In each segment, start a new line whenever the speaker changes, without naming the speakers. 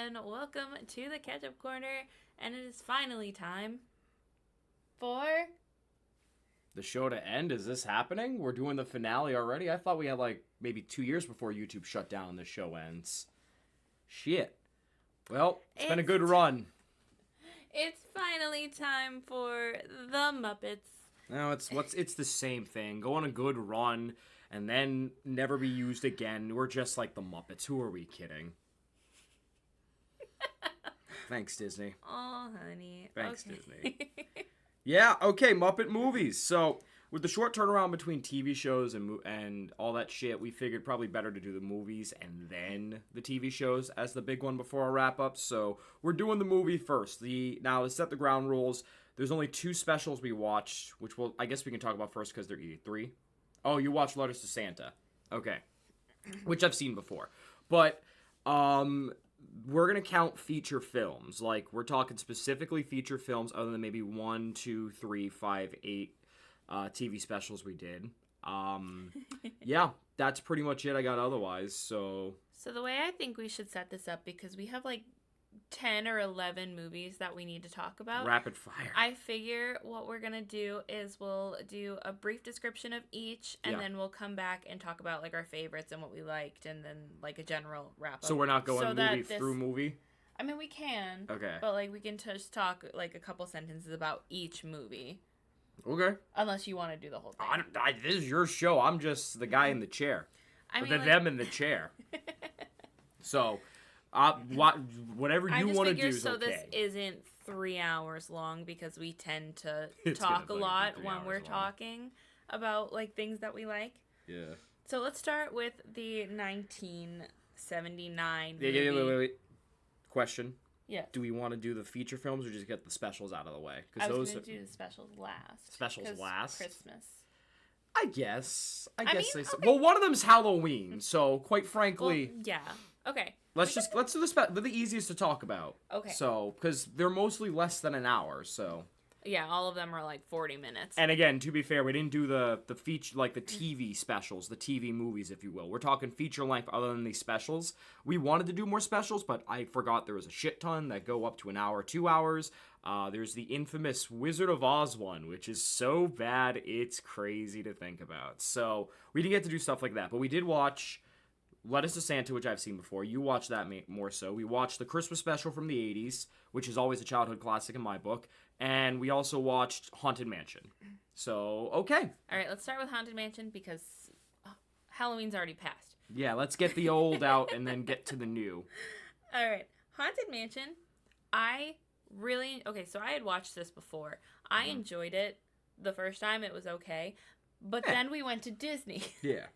and welcome to the Ketchup Corner. And it is finally time for...
The show to end? Is this happening? We're doing the finale already? I thought we had maybe 2 years before YouTube shut down and the show ends. Shit. Well, it's been a good run.
It's finally time for the Muppets.
No, it's the same thing. Go on a good run and then never be used again. We're just like the Muppets. Who are we kidding? Thanks, Disney.
Oh, honey.
Thanks,
okay.
Disney. Yeah, okay, Muppet movies. So, with the short turnaround between TV shows and all that shit, we figured probably better to do the movies and then the TV shows as the big one before our wrap-up. So, we're doing the movie first. Now, to set the ground rules, there's only 2 specials we watched, which I guess we can talk about first because they're easy. 3? Oh, you watched Letters to Santa. Okay. Which I've seen before. But, we're going to count feature films. Like, we're talking specifically feature films other than maybe 1, 2, 3, 5, 8 TV specials we did. Yeah, that's pretty much it I got otherwise, so...
So the way I think we should set this up, because we have 10 or 11 movies that we need to talk about.
Rapid fire.
I figure what we're going to do is we'll do a brief description of each, and then we'll come back and talk about our favorites and what we liked, and then a general wrap-up.
So we're not going movie through movie?
I mean, we can.
Okay.
But we can just talk a couple sentences about each movie.
Okay.
Unless you want to do the whole thing.
This is your show. I'm just the guy in the chair. Them in the chair. So... whatever you want to do is
so
okay.
This isn't 3 hours long because we tend to talk a lot when we're talking about things that we like.
Yeah.
So let's start with the 1979 movie.
Wait. Question.
Yeah.
Do we want to do the feature films or just get the specials out of the way?
I was going to do the specials last.
Specials last?
Christmas.
I guess.
Okay.
Well, one of them's Halloween, so quite frankly.
Well, yeah. Okay.
Let's do the easiest to talk about.
Okay.
So, because they're mostly less than an hour, so.
Yeah, all of them are 40 minutes.
And again, to be fair, we didn't do the feature, the TV specials, the TV movies, if you will. We're talking feature length other than these specials. We wanted to do more specials, but I forgot there was a shit ton that go up to an hour, 2 hours. There's the infamous Wizard of Oz one, which is so bad, it's crazy to think about. So, we didn't get to do stuff like that, but we did watch Letters to Santa, which I've seen before. You watched that more so. We watched the Christmas special from the 80s, which is always a childhood classic in my book. And we also watched Haunted Mansion. So, okay.
All right, let's start with Haunted Mansion because Halloween's already passed.
Yeah, let's get the old out and then get to the new.
All right. Haunted Mansion, so I had watched this before. I enjoyed it the first time. It was okay. But then we went to Disney.
Yeah.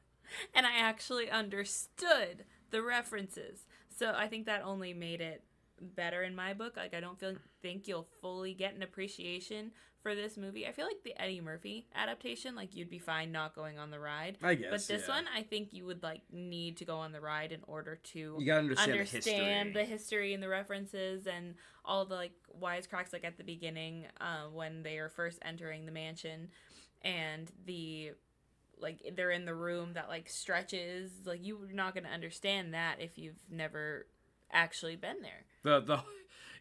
And I actually understood the references. So I think that only made it better in my book. I don't think you'll fully get an appreciation for this movie. I feel like the Eddie Murphy adaptation, you'd be fine not going on the ride.
I guess,
but this one, I think you would need to go on the ride in order to
you gotta understand
the history and the references and all the wisecracks at the beginning when they are first entering the mansion and the they're in the room that stretches. You're not going to understand that if you've never actually been there.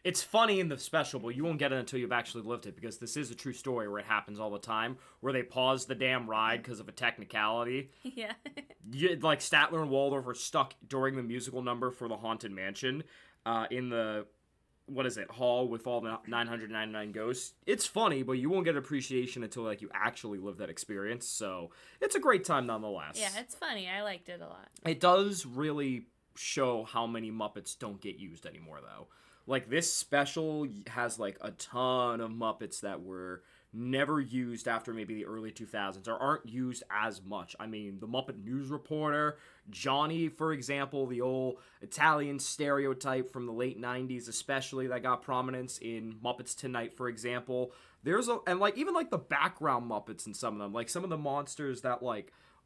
It's funny in the special, but you won't get it until you've actually lived it, because this is a true story where it happens all the time, where they pause the damn ride because of a technicality.
Yeah.
Statler and Waldorf are stuck during the musical number for the Haunted Mansion in the hall with all the 999 ghosts. It's funny, but you won't get appreciation until you actually live that experience. So it's a great time nonetheless.
Yeah, it's funny. I liked it a lot.
It does really show how many Muppets don't get used anymore, though. This special has a ton of Muppets that were never used after maybe the early 2000s or aren't used as much. I mean, the Muppet News Reporter, Johnny, for example, the old Italian stereotype from the late 90s especially that got prominence in Muppets Tonight, for example. Even the background Muppets in some of them, some of the monsters that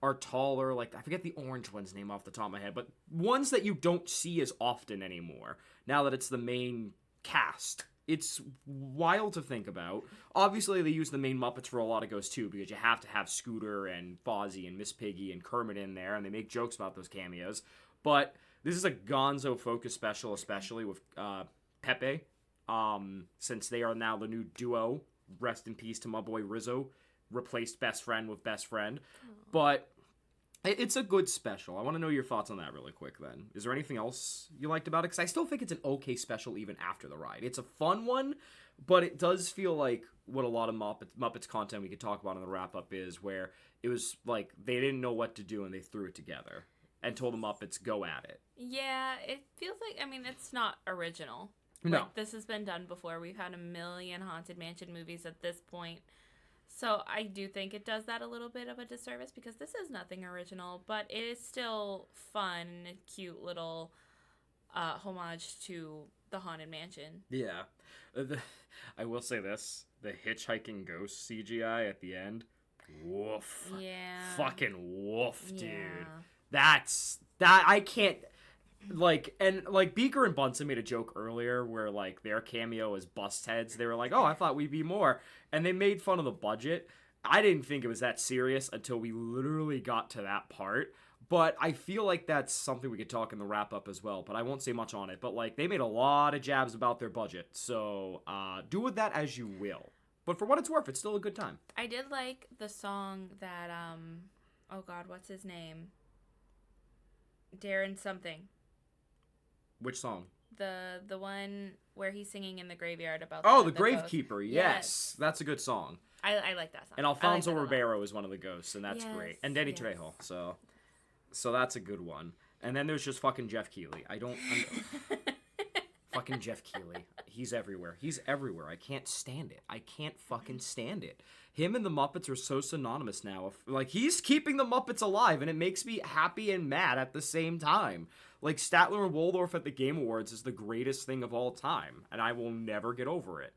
are taller, I forget the orange one's name off the top of my head, but ones that you don't see as often anymore now that it's the main cast. It's wild to think about. Obviously, they use the main Muppets for a lot of ghosts, too, because you have to have Scooter and Fozzie and Miss Piggy and Kermit in there, and they make jokes about those cameos. But This is a Gonzo focus special, especially with Pepe, since they are now the new duo. Rest in peace to my boy Rizzo, replaced best friend with best friend. But it's a good special. I want to know your thoughts on that really quick then. Is there anything else you liked about it? Because I still think it's an okay special even after the ride. It's a fun one, but it does feel like what a lot of Muppets content we could talk about in the wrap-up is, where it was like they didn't know what to do and they threw it together and told the Muppets, go at it.
Yeah, it feels like, I mean, it's not original.
No.
Like, this has been done before. We've had a million Haunted Mansion movies at this point. So I do think it does that a little bit of a disservice, because this is nothing original, but it is still fun and a cute little homage to the Haunted Mansion.
Yeah. I will say this. The hitchhiking ghost CGI at the end, woof.
Yeah.
Fucking woof, dude.
Yeah.
I can't... Beaker and Bunsen made a joke earlier where, like, their cameo as bust heads. They were like, oh, I thought we'd be more. And they made fun of the budget. I didn't think it was that serious until we literally got to that part. But I feel like that's something we could talk in the wrap-up as well. But I won't say much on it. But, like, they made a lot of jabs about their budget. So, do with that as you will. But for what it's worth, it's still a good time.
I did like the song that, oh God, what's his name? Darren something.
Which song?
The one where he's singing in the graveyard about
the
ghost.
Gravekeeper. Yes. That's a good song.
I like that song.
And Alfonso Ribeiro is one of the ghosts, and that's
yes,
great. And Danny Trejo. So that's a good one. And then there's just fucking Jeff Keighley. Fucking Jeff Keighley. He's everywhere. I can't stand it. I can't fucking stand it. Him and the Muppets are so synonymous now. Like, he's keeping the Muppets alive, and it makes me happy and mad at the same time. Like, Statler and Waldorf at the Game Awards is the greatest thing of all time, and I will never get over it.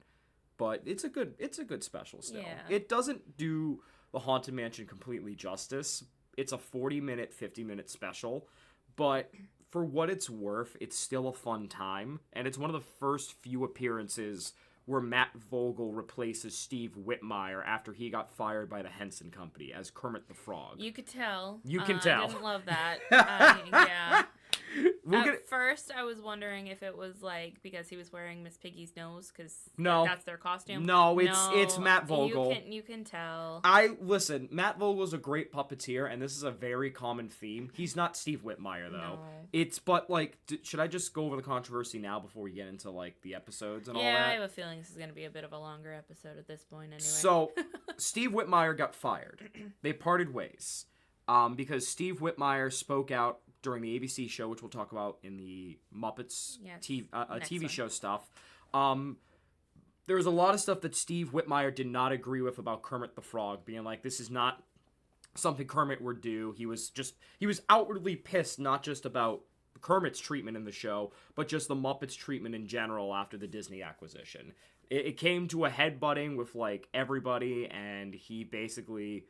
But it's a good special still.
Yeah.
It doesn't do the Haunted Mansion completely justice. It's a 40-minute, 50-minute special, but for what it's worth, it's still a fun time, and it's one of the first few appearances where Matt Vogel replaces Steve Whitmire after he got fired by the Henson Company as Kermit the Frog.
You could tell.
You can tell.
I didn't love that. Yeah.
At
first, I was wondering if it was, like, because he was wearing Miss Piggy's nose, because that's their costume.
No, it's Matt Vogel.
You can tell.
Listen, Matt Vogel's a great puppeteer, and this is a very common theme. He's not Steve Whitmire, though.
No.
But, like, should I just go over the controversy now before we get into, like, the episodes and all that?
Yeah, I have a feeling this is going to be a bit of a longer episode at this point, anyway.
So, Steve Whitmire got fired. They parted ways. Because Steve Whitmire spoke out during the ABC show, which we'll talk about in the Muppets TV show stuff. There was a lot of stuff that Steve Whitmire did not agree with about Kermit the Frog, being like, this is not something Kermit would do. He was outwardly pissed, not just about Kermit's treatment in the show, but just the Muppets' treatment in general after the Disney acquisition. It came to a headbutting with, like, everybody, and he basically,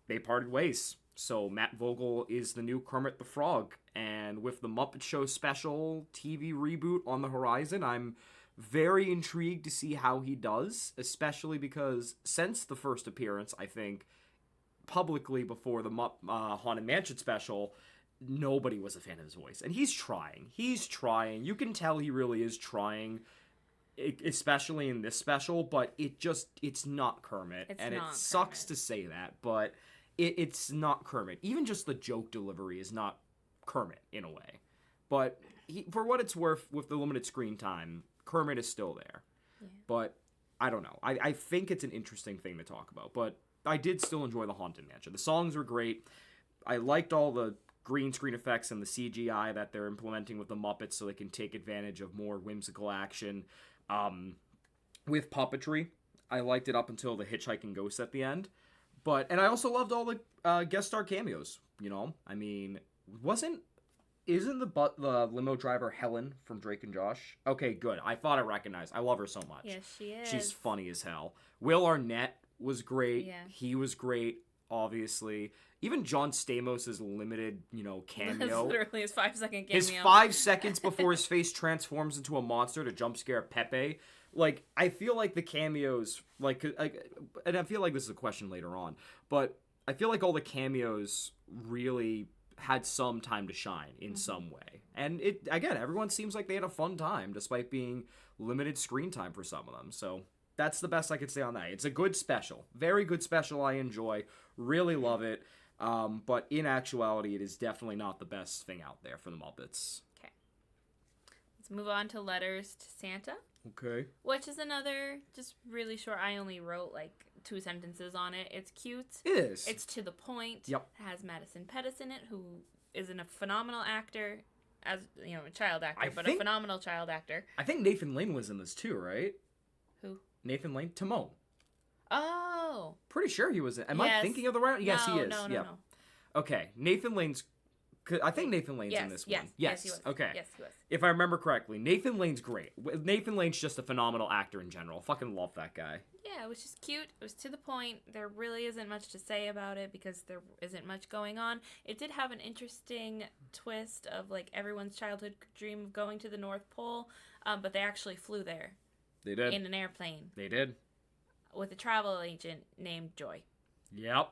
they parted ways. So Matt Vogel is the new Kermit the Frog, and with the Muppet Show special TV reboot on the horizon, I'm very intrigued to see how he does, especially because since the first appearance, I think, publicly before the Haunted Mansion special, nobody was a fan of his voice. And he's trying. You can tell he really is trying, especially in this special, but it's not Kermit. It sucks to say that, but it's not Kermit. Even just the joke delivery is not Kermit, in a way. But for what it's worth, with the limited screen time, Kermit is still there. Yeah. But I don't know. I think it's an interesting thing to talk about. But I did still enjoy the Haunted Mansion. The songs were great. I liked all the green screen effects and the CGI that they're implementing with the Muppets so they can take advantage of more whimsical action. With puppetry, I liked it up until the hitchhiking ghost at the end. And I also loved all the guest star cameos, I mean, isn't the limo driver Helen from Drake and Josh? Okay, good. I thought I recognized. I love her so much.
Yes, she is.
She's funny as hell. Will Arnett was great.
Yeah. He
was great, obviously. Even John Stamos' limited, cameo.
That's literally his 5-second cameo.
His 5 seconds before his face transforms into a monster to jump scare Pepe. Like, I feel like the cameos, and I feel like this is a question later on, but I feel like all the cameos really had some time to shine in some way. And it again, everyone seems like they had a fun time despite being limited screen time for some of them. So that's the best I could say on that. It's a good special. Very good special I enjoy. Really love it. But in actuality, it is definitely not the best thing out there for the Muppets.
Okay. Let's move on to Letters to Santa.
Okay.
Which is another just really short. I only wrote like 2 sentences on it. It's cute.
It is.
It's to the point.
Yep.
It has Madison Pettis in it, who is a phenomenal actor, as you know, a child actor, a phenomenal child actor.
I think Nathan Lane was in this too, right?
Who?
Nathan Lane? Timon.
Oh.
Pretty sure he was in. Am I thinking of the right? Yes, he is.
No.
Okay, Nathan Lane's. I think Nathan Lane's in this one.
Yes, he was.
Okay.
Yes, he was.
If I remember correctly, Nathan Lane's great. Nathan Lane's just a phenomenal actor in general. Fucking love that guy.
Yeah, it was just cute. It was to the point. There really isn't much to say about it because there isn't much going on. It did have an interesting twist of like everyone's childhood dream of going to the North Pole, but they actually flew there.
They did.
In an airplane.
They did.
With a travel agent named Joy.
Yep.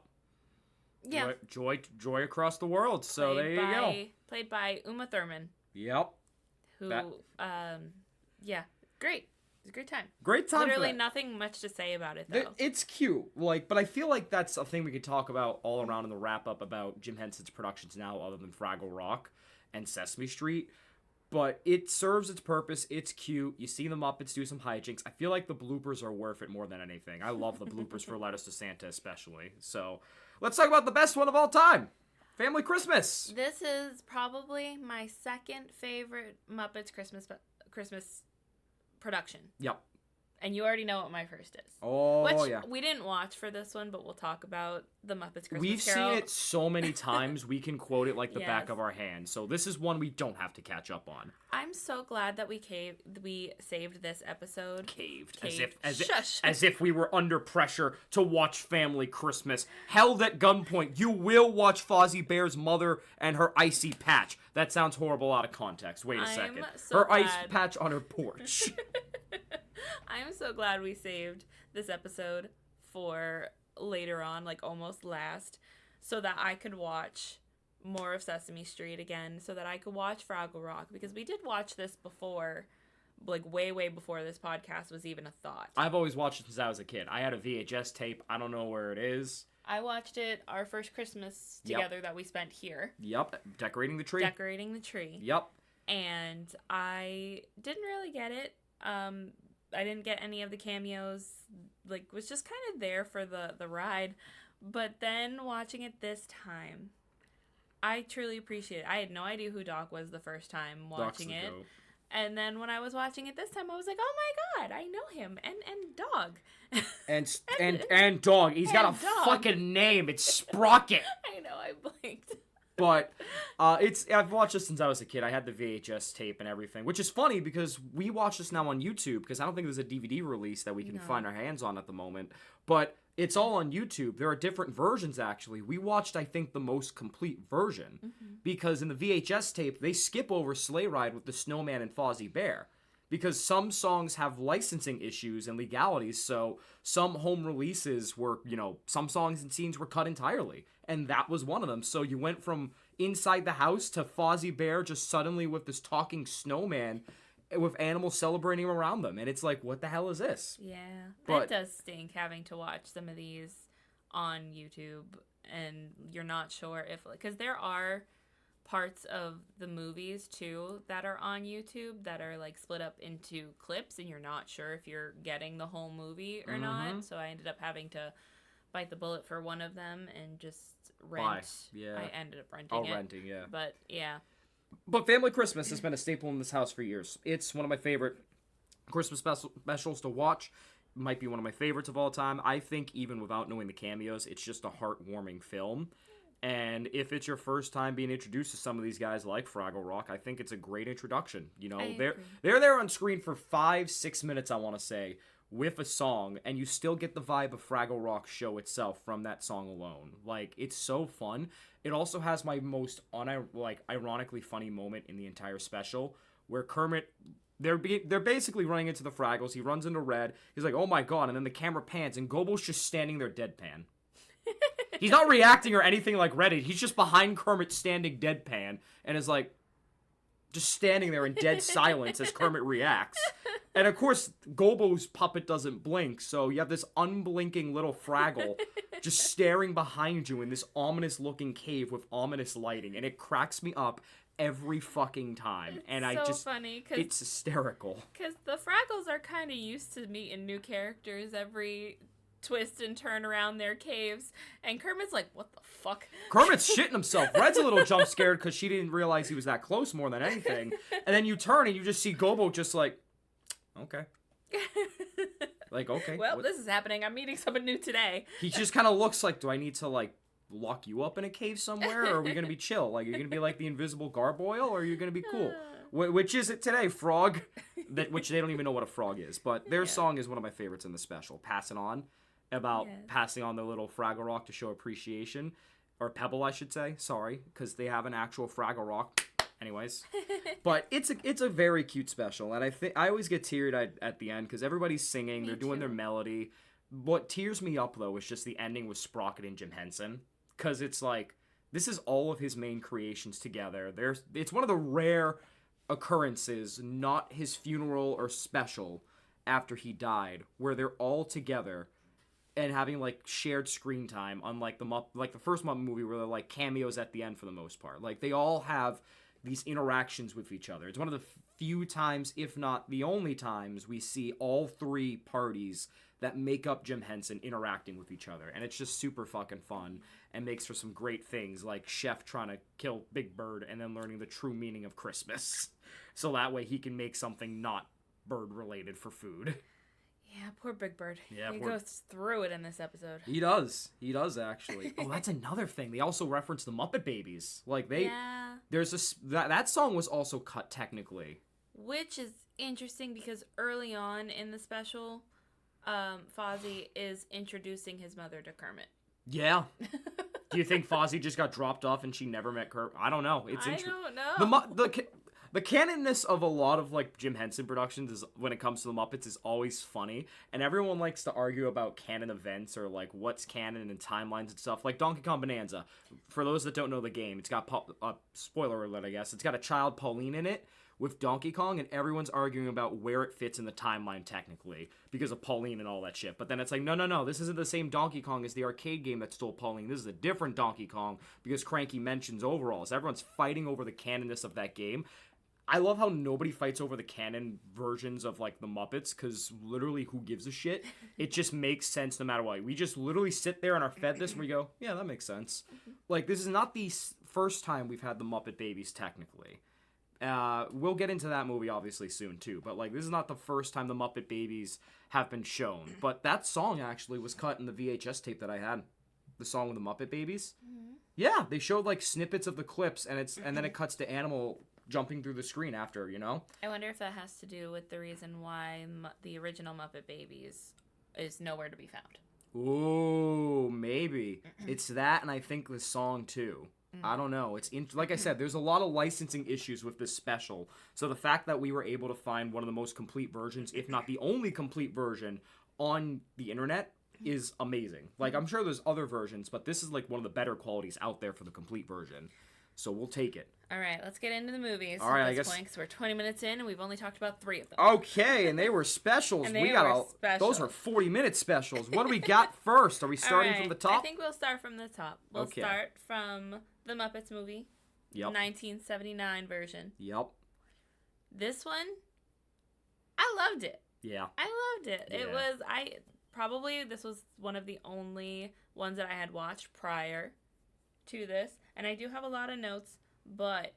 Yeah.
Joy across the world. So there you go.
Played by Uma Thurman.
Yep.
Who, yeah, great. It was a great time.
Great time.
Literally nothing much to say about it, though.
It's cute. But I feel like that's a thing we could talk about all around in the wrap-up about Jim Henson's productions now, other than Fraggle Rock and Sesame Street. But it serves its purpose. It's cute. You see the Muppets do some hijinks. I feel like the bloopers are worth it more than anything. I love the bloopers for Letters to Santa especially. So let's talk about the best one of all time. Family Christmas.
This is probably my second favorite Muppets Christmas production.
Yep.
And you already know what my first is.
Oh,
Which
yeah.
we didn't watch for this one, but we'll talk about the Muppets Christmas
We've
Carol.
seen it so many times, we can quote it like the back of our hand. So this is one we don't have to catch up on.
I'm so glad that we saved this episode.
Caved.
Shush.
As if we were under pressure to watch Family Christmas. Held at gunpoint. You will watch Fozzie Bear's mother and her icy patch. That sounds horrible out of context. Wait a second.
So
her
glad.
ice patch on her porch.
I'm so glad we saved this episode for later on, like almost last, so that I could watch more of Sesame Street again, so that I could watch Fraggle Rock, because we did watch this before, like way before this podcast was even a thought.
I've always watched it since I was a kid. I had a VHS tape. I don't know where it is.
I watched it our first Christmas together that we spent here.
Yep. Decorating the tree. Yep.
And I didn't really get it. I didn't get any of the cameos, like, was just kind of there for the ride. But then watching it this time, I truly appreciate it. I had no idea who Doc was the first time watching it.
Dope.
And then when I was watching it this time, I was like, oh my god, I know him. And Dog.
And Dog. He's got a fucking name. It's Sprocket.
I know, I blinked.
But I've watched this since I was a kid. I had the VHS tape and everything, which is funny because we watch this now on YouTube because I don't think there's a DVD release that we can find our hands on at the moment. But it's all on YouTube. There are different versions, actually. We watched, I think, the most complete version because in the VHS tape, they skip over Sleigh Ride with the Snowman and Fozzie Bear because some songs have licensing issues and legalities, so some home releases were, some songs and scenes were cut entirely. And that was one of them. So you went from inside the house to Fozzie Bear just suddenly with this talking snowman with animals celebrating around them. And it's like, what the hell is this?
Yeah. That does stink, having to watch some of these on YouTube. And you're not sure if... Because there are parts of the movies, too, that are on YouTube that are, like, split up into clips. And you're not sure if you're getting the whole movie or not. So I ended up having to bite the bullet for one of them and just rent.
Yeah.
I ended up renting it.
Renting, yeah.
But, yeah.
But Family Christmas has been a staple in this house for years. It's one of my favorite Christmas specials to watch. Might be one of my favorites of all time. I think even without knowing the cameos, it's just a heartwarming film. And if it's your first time being introduced to some of these guys like Fraggle Rock, I think it's a great introduction. They're there on screen for 5-6 minutes, I want to say, with a song, and you still get the vibe of Fraggle Rock show itself from that song alone. Like, it's so fun. It also has my most ironically funny moment in the entire special, where Kermit, they're basically running into the Fraggles. He runs into Red. He's like, oh my god, and then the camera pans, and Gobel's just standing there deadpan. He's not reacting or anything like Reddit. He's just behind Kermit standing deadpan and is like just standing there in dead silence as Kermit reacts. And of course, Gobo's puppet doesn't blink, so you have this unblinking little Fraggle just staring behind you in this ominous-looking cave with ominous lighting, and it cracks me up every fucking time. And
It's
I
so
just,
funny,
it's hysterical.
because the Fraggles are kind of used to meeting new characters every twist and turn around their caves, and Kermit's like, what the fuck?
Kermit's shitting himself. Red's a little jump scared because she didn't realize he was that close more than anything. And then you turn and you just see Gobo just like, okay. Like, okay.
Well, this is happening. I'm meeting someone new today.
He just kind of looks like, do I need to, like, lock you up in a cave somewhere? Or are we going to be chill? Like, are you going to be like the invisible gargoyle? Or are you going to be cool? Which is it today, Frog? Which they don't even know what a frog is. But their song is one of my favorites in the special. Passing On. About passing on their little Fraggle Rock to show appreciation. Or Pebble, I should say. Sorry. Because they have an actual Fraggle Rock. Anyways, but it's a very cute special, and I always get teary-eyed at the end because everybody's singing, they're doing their melody. What tears me up though is just the ending with Sprocket and Jim Henson, because it's like this is all of his main creations together. It's one of the rare occurrences, not his funeral or special after he died, where they're all together and having like shared screen time, unlike the first Muppet movie where they're like cameos at the end for the most part. Like they all have these interactions with each other. It's one of the few times, if not the only times, we see all three parties that make up Jim Henson interacting with each other. And it's just super fucking fun and makes for some great things like Chef trying to kill Big Bird and then learning the true meaning of Christmas. So that way he can make something not bird related for food.
Yeah, poor Big Bird.
Yeah,
he goes through it in this episode.
He does. He does, actually. Oh, that's another thing. They also reference the Muppet Babies. Like, there's that song was also cut, technically.
Which is interesting, because early on in the special, Fozzie is introducing his mother to Kermit.
Yeah. Do you think Fozzie just got dropped off and she never met Kermit? I don't know. It's interesting.
I don't know.
The canonness of a lot of, like, Jim Henson productions is, when it comes to the Muppets, is always funny. And everyone likes to argue about canon events or, like, what's canon and timelines and stuff. Like Donkey Kong Bonanza. For those that don't know the game, it's got, spoiler alert, I guess, it's got a child Pauline in it with Donkey Kong, and everyone's arguing about where it fits in the timeline technically because of Pauline and all that shit. But then it's like, no, this isn't the same Donkey Kong as the arcade game that stole Pauline. This is a different Donkey Kong because Cranky mentions overalls. Everyone's fighting over the canonness of that game. I love how nobody fights over the canon versions of, like, the Muppets, because literally who gives a shit? It just makes sense no matter what. We just literally sit there and are fed this and we go, yeah, that makes sense. Like, this is not the first time we've had the Muppet Babies, technically. We'll get into that movie, obviously, soon, too. But, like, this is not the first time the Muppet Babies have been shown. But that song, actually, was cut in the VHS tape that I had. The song with the Muppet Babies. Mm-hmm. Yeah, they showed, like, snippets of the clips, and then it cuts to Animal jumping through the screen after, you know?
I wonder if that has to do with the reason why the original Muppet Babies is nowhere to be found.
Ooh, maybe. It's that, and I think the song, too. I don't know. Like I said, there's a lot of licensing issues with this special. So the fact that we were able to find one of the most complete versions, if not the only complete version, on the internet is amazing. Like, I'm sure there's other versions, but this is, like, one of the better qualities out there for the complete version. So we'll take it.
All right, let's get into the movies.
All right,
at this point, because we're 20 minutes in and we've only talked about 3 of them.
Okay, and they were specials. Those are 40-minute specials. What do we got first? Are we starting from the top?
I think we'll start from the top. We'll start from the Muppets movie. Yep. 1979 version.
Yep.
This one, I loved it.
Yeah.
I loved it. Yeah. This was one of the only ones that I had watched prior to this. And I do have a lot of notes, but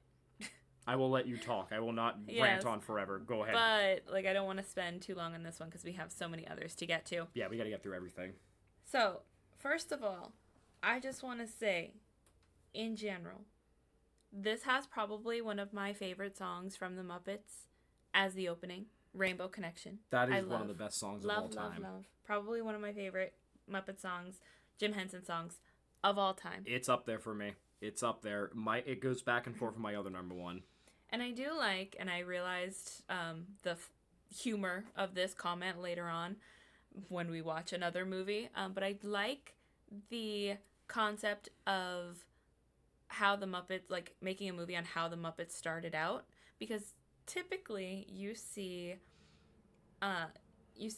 I will let you talk. I will not rant on forever. Go ahead.
But, like, I don't want to spend too long on this one because we have so many others to get to.
Yeah, we got to get through everything.
So, first of all, I just want to say, in general, this has probably one of my favorite songs from the Muppets as the opening, Rainbow Connection.
That is one of the best songs of all time.
Love. Probably one of my favorite Muppet songs, Jim Henson songs of all time.
It's up there for me. It's up there. It goes back and forth with my other number one.
And I do like, and I realized the humor of this comment later on when we watch another movie, but I like the concept of how the Muppets, like making a movie on how the Muppets started out, because typically you see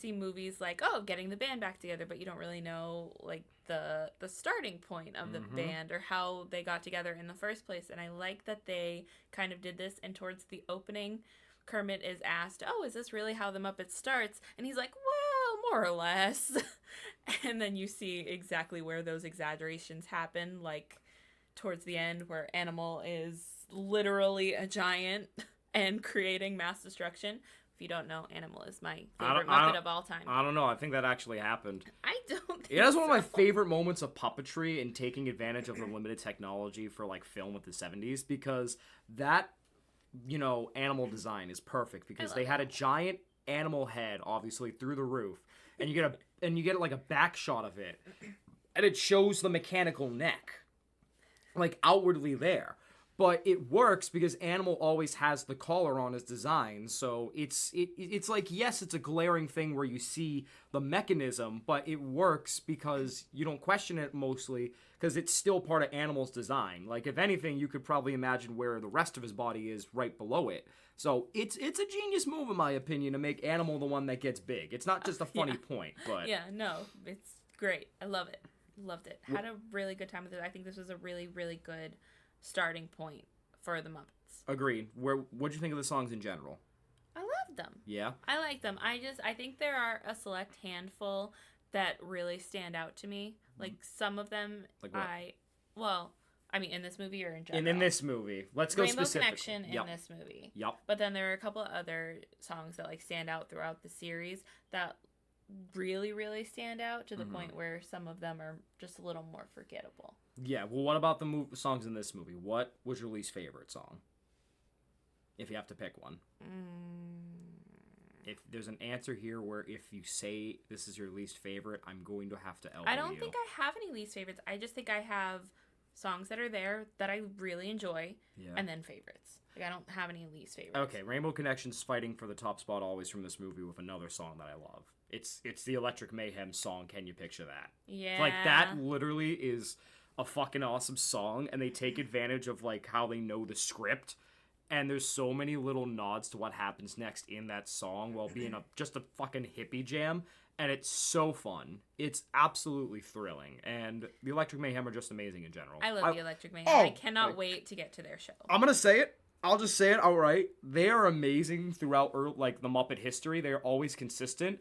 movies like, oh, getting the band back together, but you don't really know like the starting point of the band or how they got together in the first place. And I like that they kind of did this, and towards the opening, Kermit is asked, oh, is this really how the Muppets starts? And he's like, well, more or less. And then you see exactly where those exaggerations happen, like towards the end where Animal is literally a giant and creating mass destruction. If you don't know, Animal is my favorite Muppet of all time.
I don't know. I think that actually happened.
I don't think
It has one of my favorite moments of puppetry and taking advantage of the limited technology for, like, film with the 70s, because that, you know, animal design is perfect, because they had a giant animal head, obviously, through the roof, and you get like a back shot of it, and it shows the mechanical neck, like, outwardly there. But it works because Animal always has the collar on his design, so it's like, yes, it's a glaring thing where you see the mechanism, but it works because you don't question it mostly because it's still part of Animal's design. Like, if anything, you could probably imagine where the rest of his body is right below it. So it's a genius move, in my opinion, to make Animal the one that gets big. It's not just a funny point, but...
Yeah, no, it's great. I love it. Loved it. Had a really good time with it. I think this was a really, really good starting point for the Muppets.
Agreed. What'd you think of the songs in general?
I loved them.
Yeah?
I like them. I think there are a select handful that really stand out to me. Like, some of them,
like what?
in this movie or in general?
In this movie. Let's go
Rainbow
specific.
Connection in this movie.
Yep.
But then there are a couple of other songs that, like, stand out throughout the series that really, really stand out to the point where some of them are just a little more forgettable.
Yeah, well, what about the songs in this movie? What was your least favorite song? If you have to pick one. If there's an answer here where if you say this is your least favorite, I'm going to have to elbow you.
I don't think I have any least favorites. I just think I have songs that are there that I really enjoy, and then favorites. Like, I don't have any least favorites.
Okay, Rainbow Connection's fighting for the top spot always from this movie with another song that I love. It's the Electric Mayhem song, Can You Picture That?
Yeah.
Like, that literally is a fucking awesome song, and they take advantage of, like, how they know the script, and there's so many little nods to what happens next in that song while being just a fucking hippie jam, and it's so fun. It's absolutely thrilling, and the Electric Mayhem are just amazing in general.
I love the Electric Mayhem. I cannot wait to get to their show.
I'm gonna say it. I'll just say it outright. They are amazing throughout, like, the Muppet history. They're always consistent.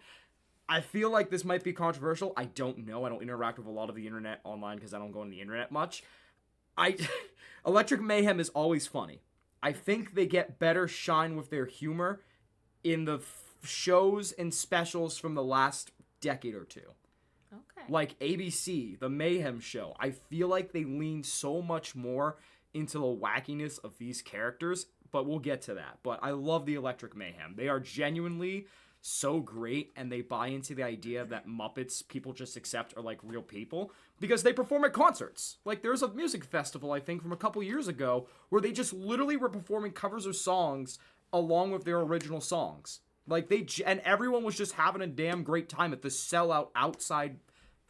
I feel like this might be controversial. I don't know. I don't interact with a lot of the internet online because I don't go on the internet much. Electric Mayhem is always funny. I think they get better shine with their humor in the shows and specials from the last decade or two.
Okay.
Like ABC, the Mayhem show. I feel like they lean so much more into the wackiness of these characters, but we'll get to that. But I love the Electric Mayhem. They are genuinely so great, and they buy into the idea that Muppets people just accept are like real people because they perform at concerts. Like, there's a music festival, I think, from a couple years ago where they just literally were performing covers of songs along with their original songs. Like, and everyone was just having a damn great time at this sellout outside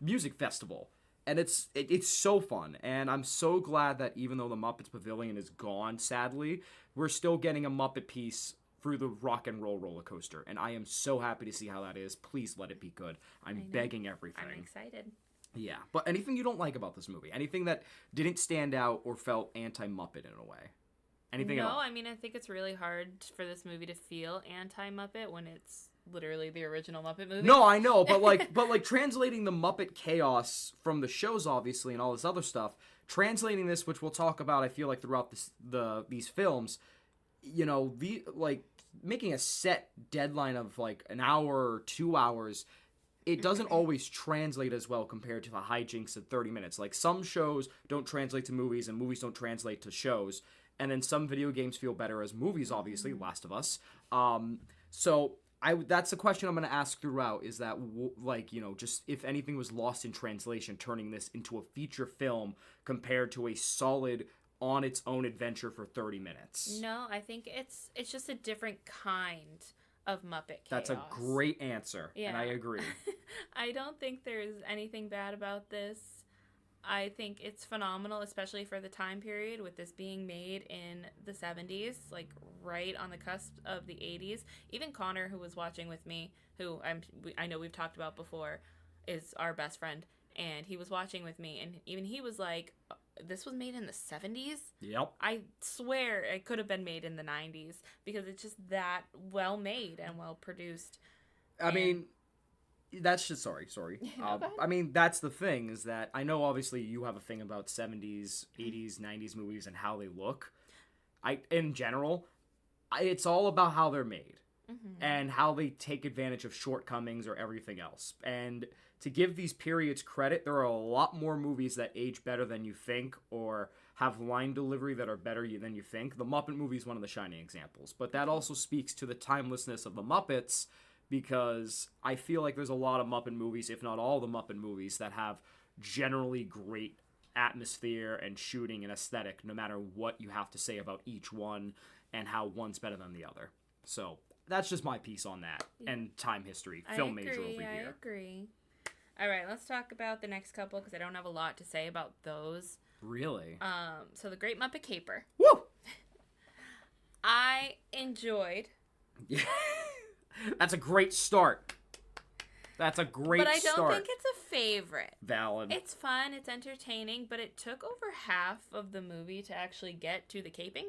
music festival. And it's so fun, and I'm so glad that even though the Muppets Pavilion is gone, sadly, we're still getting a Muppet piece through the rock and roll roller coaster, and I am so happy to see how that is. Please let it be good. I'm begging everything.
I'm excited.
Yeah, but anything you don't like about this movie? Anything that didn't stand out or felt anti-Muppet in a way? Anything at all?
No, I mean, I think it's really hard for this movie to feel anti-Muppet when it's literally the original Muppet movie.
No, I know, but like translating the Muppet chaos from the shows, obviously, and all this other stuff, translating this, which we'll talk about, I feel like throughout these films, you know, making a set deadline of like an hour or 2 hours, it doesn't always translate as well compared to the hijinks of 30 minutes. Like, some shows don't translate to movies, and movies don't translate to shows, and then some video games feel better as movies, obviously, Last of Us. So that's the question I'm going to ask throughout, is that, like, you know, just if anything was lost in translation, turning this into a feature film compared to a solid on its own adventure for 30 minutes.
No, I think it's just a different kind of Muppet chaos.
That's a great answer, and I agree.
I don't think there's anything bad about this. I think it's phenomenal, especially for the time period, with this being made in the 70s, like right on the cusp of the 80s. Even Connor, who was watching with me, who I know we've talked about before, is our best friend, and he was watching with me, and even he was like, this was made in the 70s?
Yep.
I swear it could have been made in the 90s, because it's just that well made and well produced.
I mean, that's just sorry. I mean, that's the thing, is that I know obviously you have a thing about 70s, 80s, 90s movies and how they look. In general, it's all about how they're made and how they take advantage of shortcomings or everything else. And to give these periods credit, there are a lot more movies that age better than you think or have line delivery that are better than you think. The Muppet movie is one of the shining examples, but that also speaks to the timelessness of the Muppets, because I feel like there's a lot of Muppet movies, if not all the Muppet movies, that have generally great atmosphere and shooting and aesthetic, no matter what you have to say about each one and how one's better than the other. So that's just my piece on that and time history, film major over here.
I agree. All right, let's talk about the next couple, because I don't have a lot to say about those.
Really?
So The Great Muppet Caper.
Woo!
I enjoyed.
Yeah. That's a great start. That's a great start.
But I don't think it's a favorite.
Valid.
It's fun, it's entertaining, but it took over half of the movie to actually get to the caping.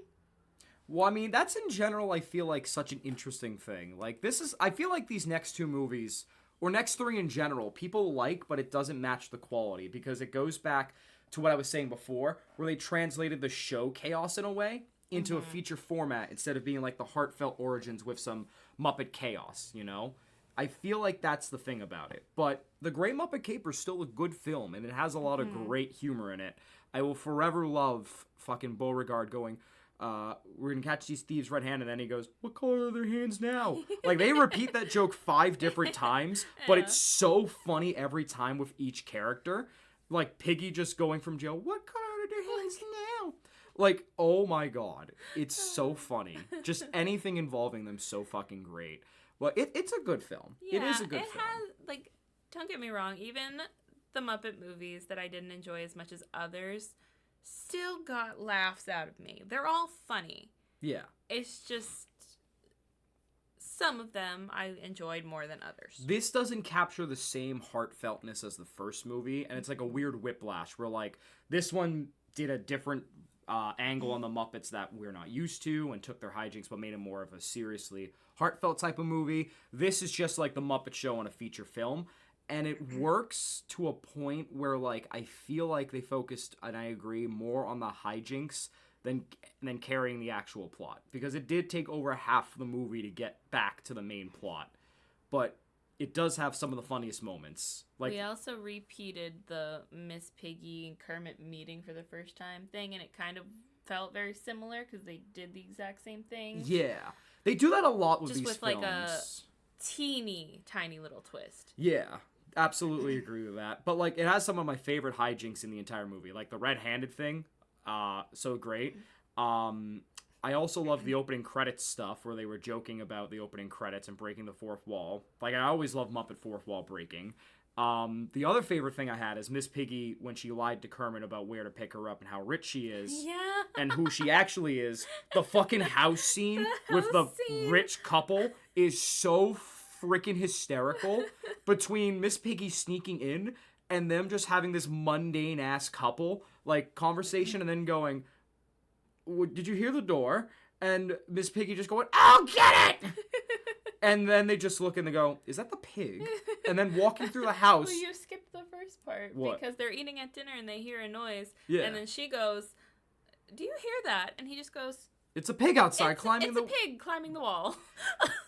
Well, I mean, that's in general, I feel like, such an interesting thing. Like, I feel like these next two movies, or next three in general, people like, but it doesn't match the quality, because it goes back to what I was saying before, where they translated the show chaos in a way into a feature format instead of being like the heartfelt origins with some Muppet chaos, you know? I feel like that's the thing about it. But The Great Muppet Caper is still a good film, and it has a lot of great humor in it. I will forever love fucking Beauregard going, we're gonna catch these thieves red-handed, and then he goes, what color are their hands now? Like, they repeat that joke 5 different times, but it's so funny every time with each character. Like, Piggy just going from jail, what color are their hands now? Like, oh my god, it's so funny. Just anything involving them so fucking great. Well, it's a good film.
Yeah,
it is a good film.
It has, like, don't get me wrong, even the Muppet movies that I didn't enjoy as much as others still got laughs out of me. They're all funny.
Yeah.
It's just some of them I enjoyed more than others.
This doesn't capture the same heartfeltness as the first movie, and it's like a weird whiplash where, like, this one did a different angle on the Muppets that we're not used to and took their hijinks but made it more of a seriously heartfelt type of movie. This is just like the Muppet Show on a feature film, and it works to a point where, like, I feel like they focused, and I agree, more on the hijinks than carrying the actual plot, because it did take over half the movie to get back to the main plot, but it does have some of the funniest moments. Like,
we also repeated the Miss Piggy and Kermit meeting for the first time thing, and it kind of felt very similar because they did the exact same thing.
Yeah, they do that a lot with
just
these
with
films.
Like a teeny tiny little twist.
Yeah, absolutely agree with that. But, like, it has some of my favorite hijinks in the entire movie, like the red-handed thing. So great. I also love the opening credits stuff where they were joking about the opening credits and breaking the fourth wall. Like, I always love Muppet fourth wall breaking. The other favorite thing I had is Miss Piggy when she lied to Kermit about where to pick her up and how rich she is.
Yeah.
And who she actually is. The fucking house scene with the rich couple is so freaking hysterical, between Miss Piggy sneaking in and them just having this mundane ass couple like conversation and then going, did you hear the door? And Miss Piggy just going, I'll get it! And then they just look and they go, is that the pig? And then walking through the house.
Well, you skipped the first part.
What?
Because they're eating at dinner and they hear a noise.
Yeah.
And then she goes, do you hear that? And he just goes,
it's a pig outside climbing
the... It's a pig climbing the wall.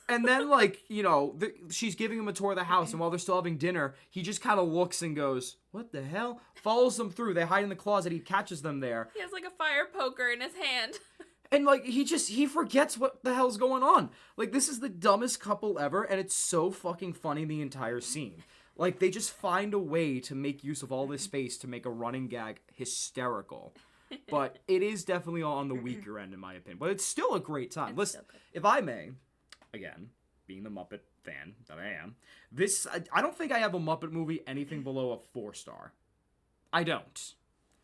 And then, like, you know, she's giving him a tour of the house, and while they're still having dinner, he just kind of looks and goes, what the hell? Follows them through. They hide in the closet. He catches them there.
He has, like, a fire poker in his hand.
And, like, he forgets what the hell's going on. Like, this is the dumbest couple ever, and it's so fucking funny the entire scene. Like, they just find a way to make use of all this space to make a running gag hysterical. But it is definitely on the weaker end, in my opinion. But it's still a great time. Listen, if I may, again, being the Muppet fan that I am, I don't think I have a Muppet movie anything below a 4-star. I don't.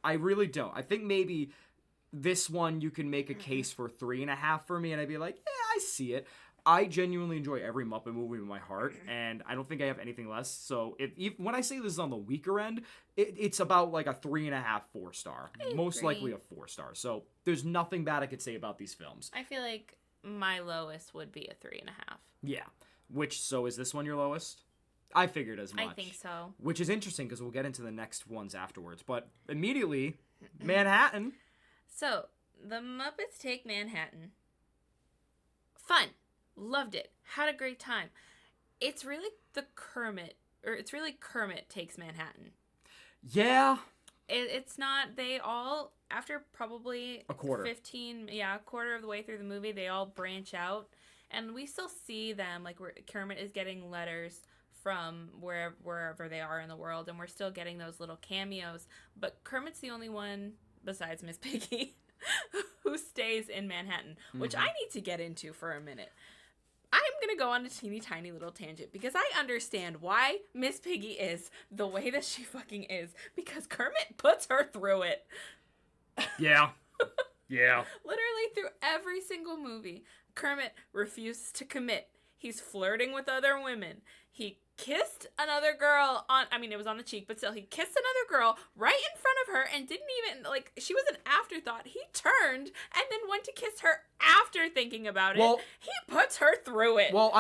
I really don't. I think maybe this one you can make a case for 3.5 for me, and I'd be like, yeah, I see it. I genuinely enjoy every Muppet movie with my heart, and I don't think I have anything less. So if when I say this is on the weaker end, it's about like a 3.5, 4-star, most likely a 4-star. So there's nothing bad I could say about these films.
I feel like my lowest would be a 3.5.
Yeah. So is this one your lowest? I figured as much.
I think so.
Which is interesting because we'll get into the next ones afterwards. But immediately, Manhattan.
So the Muppets Take Manhattan. Fun. Loved it. Had a great time. It's really Kermit Takes Manhattan.
Yeah.
It's not, they all, after probably
a quarter
of the way through the movie, they all branch out. And we still see them, like where Kermit is getting letters from wherever they are in the world. And we're still getting those little cameos. But Kermit's the only one, besides Miss Piggy, who stays in Manhattan. Which I need to get into for a minute. I'm going to go on a teeny tiny little tangent because I understand why Miss Piggy is the way that she fucking is because Kermit puts her through it.
Yeah. Yeah.
Literally through every single movie, Kermit refuses to commit. He's flirting with other women. He kissed another girl it was on the cheek, but still, he kissed another girl right in front of her and didn't even, she was an afterthought. He turned and then went to kiss her after thinking about it. Well, he puts her through it.
Well,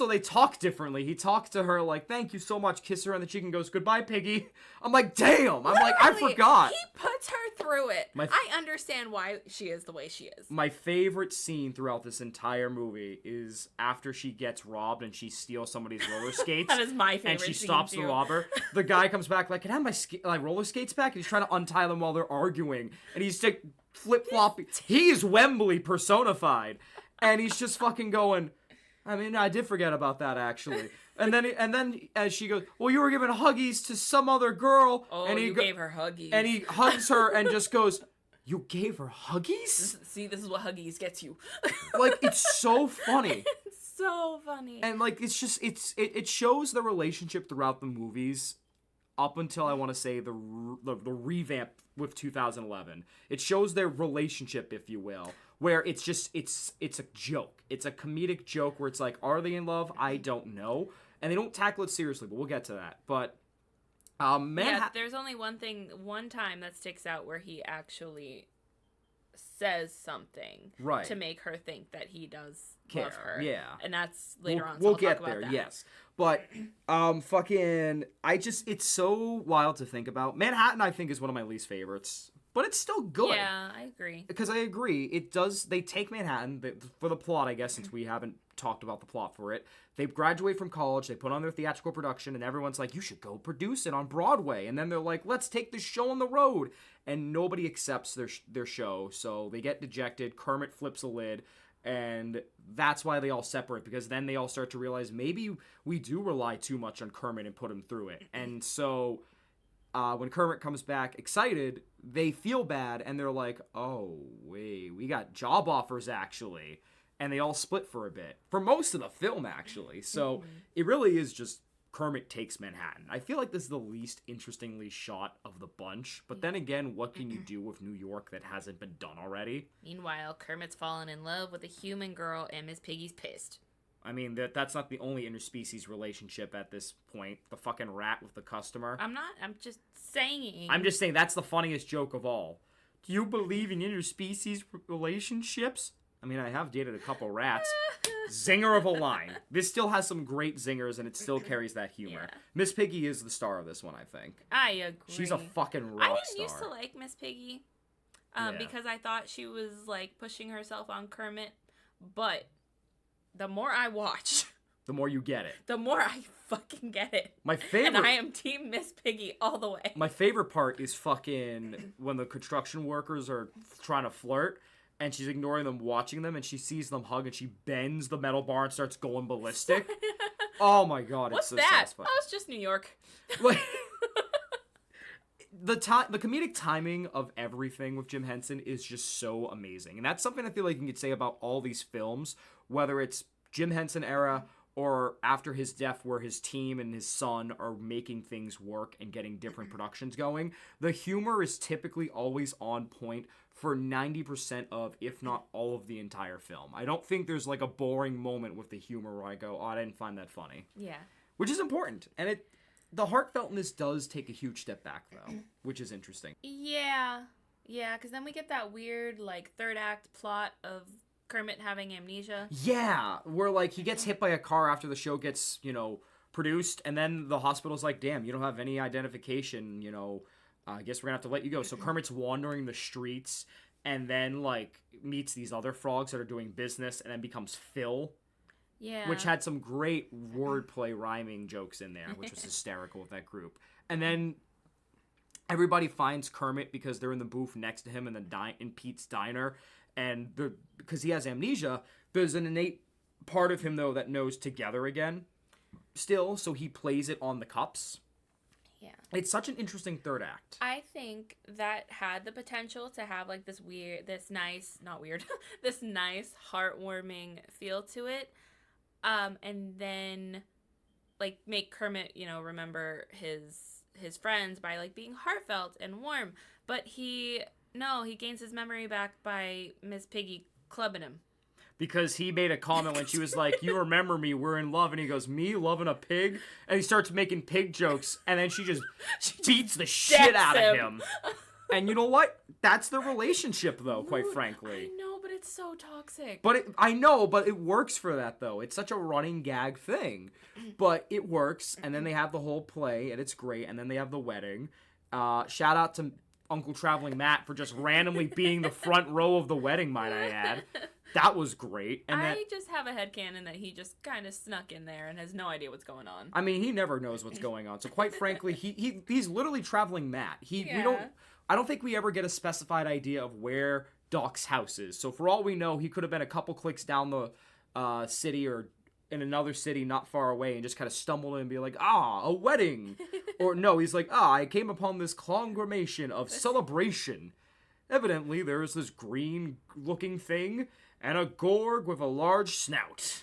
they talk differently. He talks to her like, thank you so much, kiss her on the cheek and goes, goodbye, Piggy. I'm like, damn. I forgot.
He puts her through it. I understand why she is the way she is.
My favorite scene throughout this entire movie is after she gets robbed and she steals somebody's roller skates.
That is my favorite
and she
scene
stops
too.
the robber. The guy comes back like, can I have my roller skates back? And he's trying to untie them while they're arguing. And he's like flip-flopping. He's Wembley personified. And he's just fucking going, I did forget about that actually. And then as she goes, well, you were giving huggies to some other girl.
Oh,
and
you gave her huggies.
And he hugs her and just goes, you gave her huggies?
This is what huggies gets you.
It's so funny.
It's so funny.
And it shows the relationship throughout the movies up until I want to say the revamp with 2011. It shows their relationship, if you will, where it's a joke. It's a comedic joke where it's like, are they in love? I don't know. And they don't tackle it seriously, but we'll get to that. But
there's only one time that sticks out where he actually says something to make her think that he does
care.
Love her.
Yeah.
And that's later on. So
We'll
I'll
get
talk about
there,
that.
yes. But it's so wild to think about. Manhattan, I think, is one of my least favorites, but it's still good.
Yeah, I agree.
Because I agree, they take Manhattan for the plot, I guess, since we haven't talked about the plot for it. They graduate from college, they put on their theatrical production, and everyone's like, you should go produce it on Broadway. And then they're like, let's take this show on the road. And nobody accepts their show, so they get dejected. Kermit flips a lid. And that's why they all separate, because then they all start to realize maybe we do rely too much on Kermit and put him through it. And so when Kermit comes back excited, they feel bad, and they're like, oh, wait, we got job offers, actually. And they all split for a bit. For most of the film, actually. So it really is just Kermit Takes Manhattan. I feel like this is the least interestingly shot of the bunch. But then again, what can you do with New York that hasn't been done already?
Meanwhile, Kermit's fallen in love with a human girl and Miss Piggy's pissed.
That's not the only interspecies relationship at this point. The fucking rat with the customer.
I'm just saying.
I'm just saying that's the funniest joke of all. Do you believe in interspecies relationships? I have dated a couple rats. Zinger of a line. This still has some great zingers, and it still carries that humor.
Yeah.
Miss Piggy is the star of this one, I think.
I agree.
She's a fucking rock star.
I didn't used to like Miss Piggy, because I thought she was pushing herself on Kermit. But the more I watch,
the more you get it.
The more I fucking get it.
My favorite,
and I am Team Miss Piggy all the way.
My favorite part is fucking when the construction workers are trying to flirt. And she's ignoring them, watching them, and she sees them hug, and she bends the metal bar and starts going ballistic. Oh my god, it's so satisfying.
Oh, it's just New York.
The comedic timing of everything with Jim Henson is just so amazing. And that's something I feel like you could say about all these films, whether it's Jim Henson era or after his death where his team and his son are making things work and getting different productions going, the humor is typically always on point for 90% of, if not all of the entire film. I don't think there's like a boring moment with the humor where I go, oh, I didn't find that funny.
Yeah.
Which is important. And the heartfeltness does take a huge step back, though, which is interesting.
Yeah. Yeah, because then we get that weird, like, third act plot of Kermit having amnesia.
Yeah, where, like, he gets hit by a car after the show gets, produced, and then the hospital's like, damn, you don't have any identification, I guess we're gonna have to let you go. So Kermit's wandering the streets, and then, like, meets these other frogs that are doing business, and then becomes Phil.
Yeah.
Which had some great wordplay rhyming jokes in there, which was hysterical with that group. And then everybody finds Kermit because they're in the booth next to him in Pete's diner, and because he has amnesia, there's an innate part of him though that knows Together Again still, so he plays it on the cups.
Yeah.
It's such an interesting third act.
I think that had the potential to have like this nice, heartwarming feel to it. And then like make Kermit, remember his friends by like being heartfelt and warm. But he gains his memory back by Miss Piggy clubbing him.
Because he made a comment when she was like, you remember me, we're in love. And he goes, me loving a pig? And he starts making pig jokes. And then she just beats the shit out of him. And you know what? That's the relationship, though, quite frankly.
I know, but it's so toxic.
I know, but it works for that, though. It's such a running gag thing. But it works. And then they have the whole play, and it's great. And then they have the wedding. Shout out to Uncle Traveling Matt for just randomly being the front row of the wedding, might I add. That was great. And
I just have a headcanon that he just kind of snuck in there and has no idea what's going on.
I mean, he never knows what's going on. So quite frankly, he's literally Traveling Matt. I don't think we ever get a specified idea of where Doc's house is. So for all we know, he could have been a couple clicks down the city or in another city not far away and just kind of stumble in and be like, a wedding. Or no, he's like, I came upon this conglomeration of celebration. Evidently, there is this green-looking thing and a gorg with a large snout.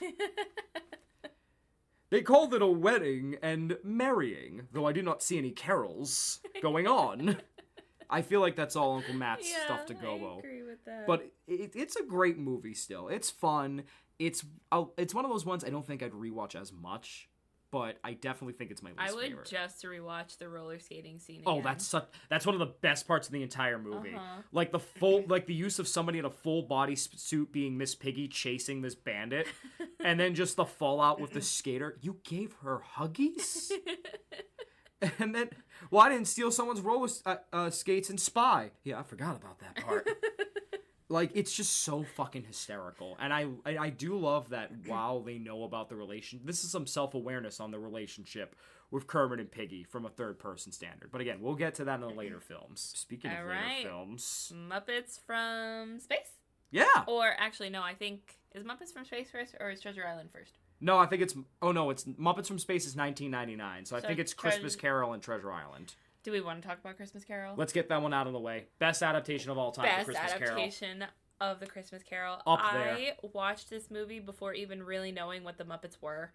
They called it a wedding and marrying, though I do not see any carols going on. I feel like that's all Uncle Matt's stuff to go.
I agree with that.
But it's a great movie still. It's fun. It's one of those ones I don't think I'd rewatch as much, but I definitely think it's my least favorite.
I would just rewatch the roller skating scene again.
Oh, that's one of the best parts of the entire movie.
Uh-huh.
Like the use of somebody in a full body suit being Miss Piggy chasing this bandit, and then just the fallout with the skater. You gave her huggies? And then, I didn't steal someone's roller skates and spy. Yeah, I forgot about that part. Like, it's just so fucking hysterical. And I do love that while they know about the relation, this is some self-awareness on the relationship with Kermit and Piggy from a third-person standard. But again, we'll get to that in the later films. Speaking of later films...
Muppets from Space?
Yeah!
Or, actually, no, I think... Is Muppets from Space first, or is Treasure Island first?
No, I think it's... Oh, no, it's Muppets from Space is 1999. So I think it's Christmas Carol and Treasure Island.
Do we want to talk about Christmas Carol?
Let's get that one out of the way. Best adaptation of all time for Christmas Carol.
Best adaptation of the Christmas Carol.
Up there.
I watched this movie before even really knowing what the Muppets were.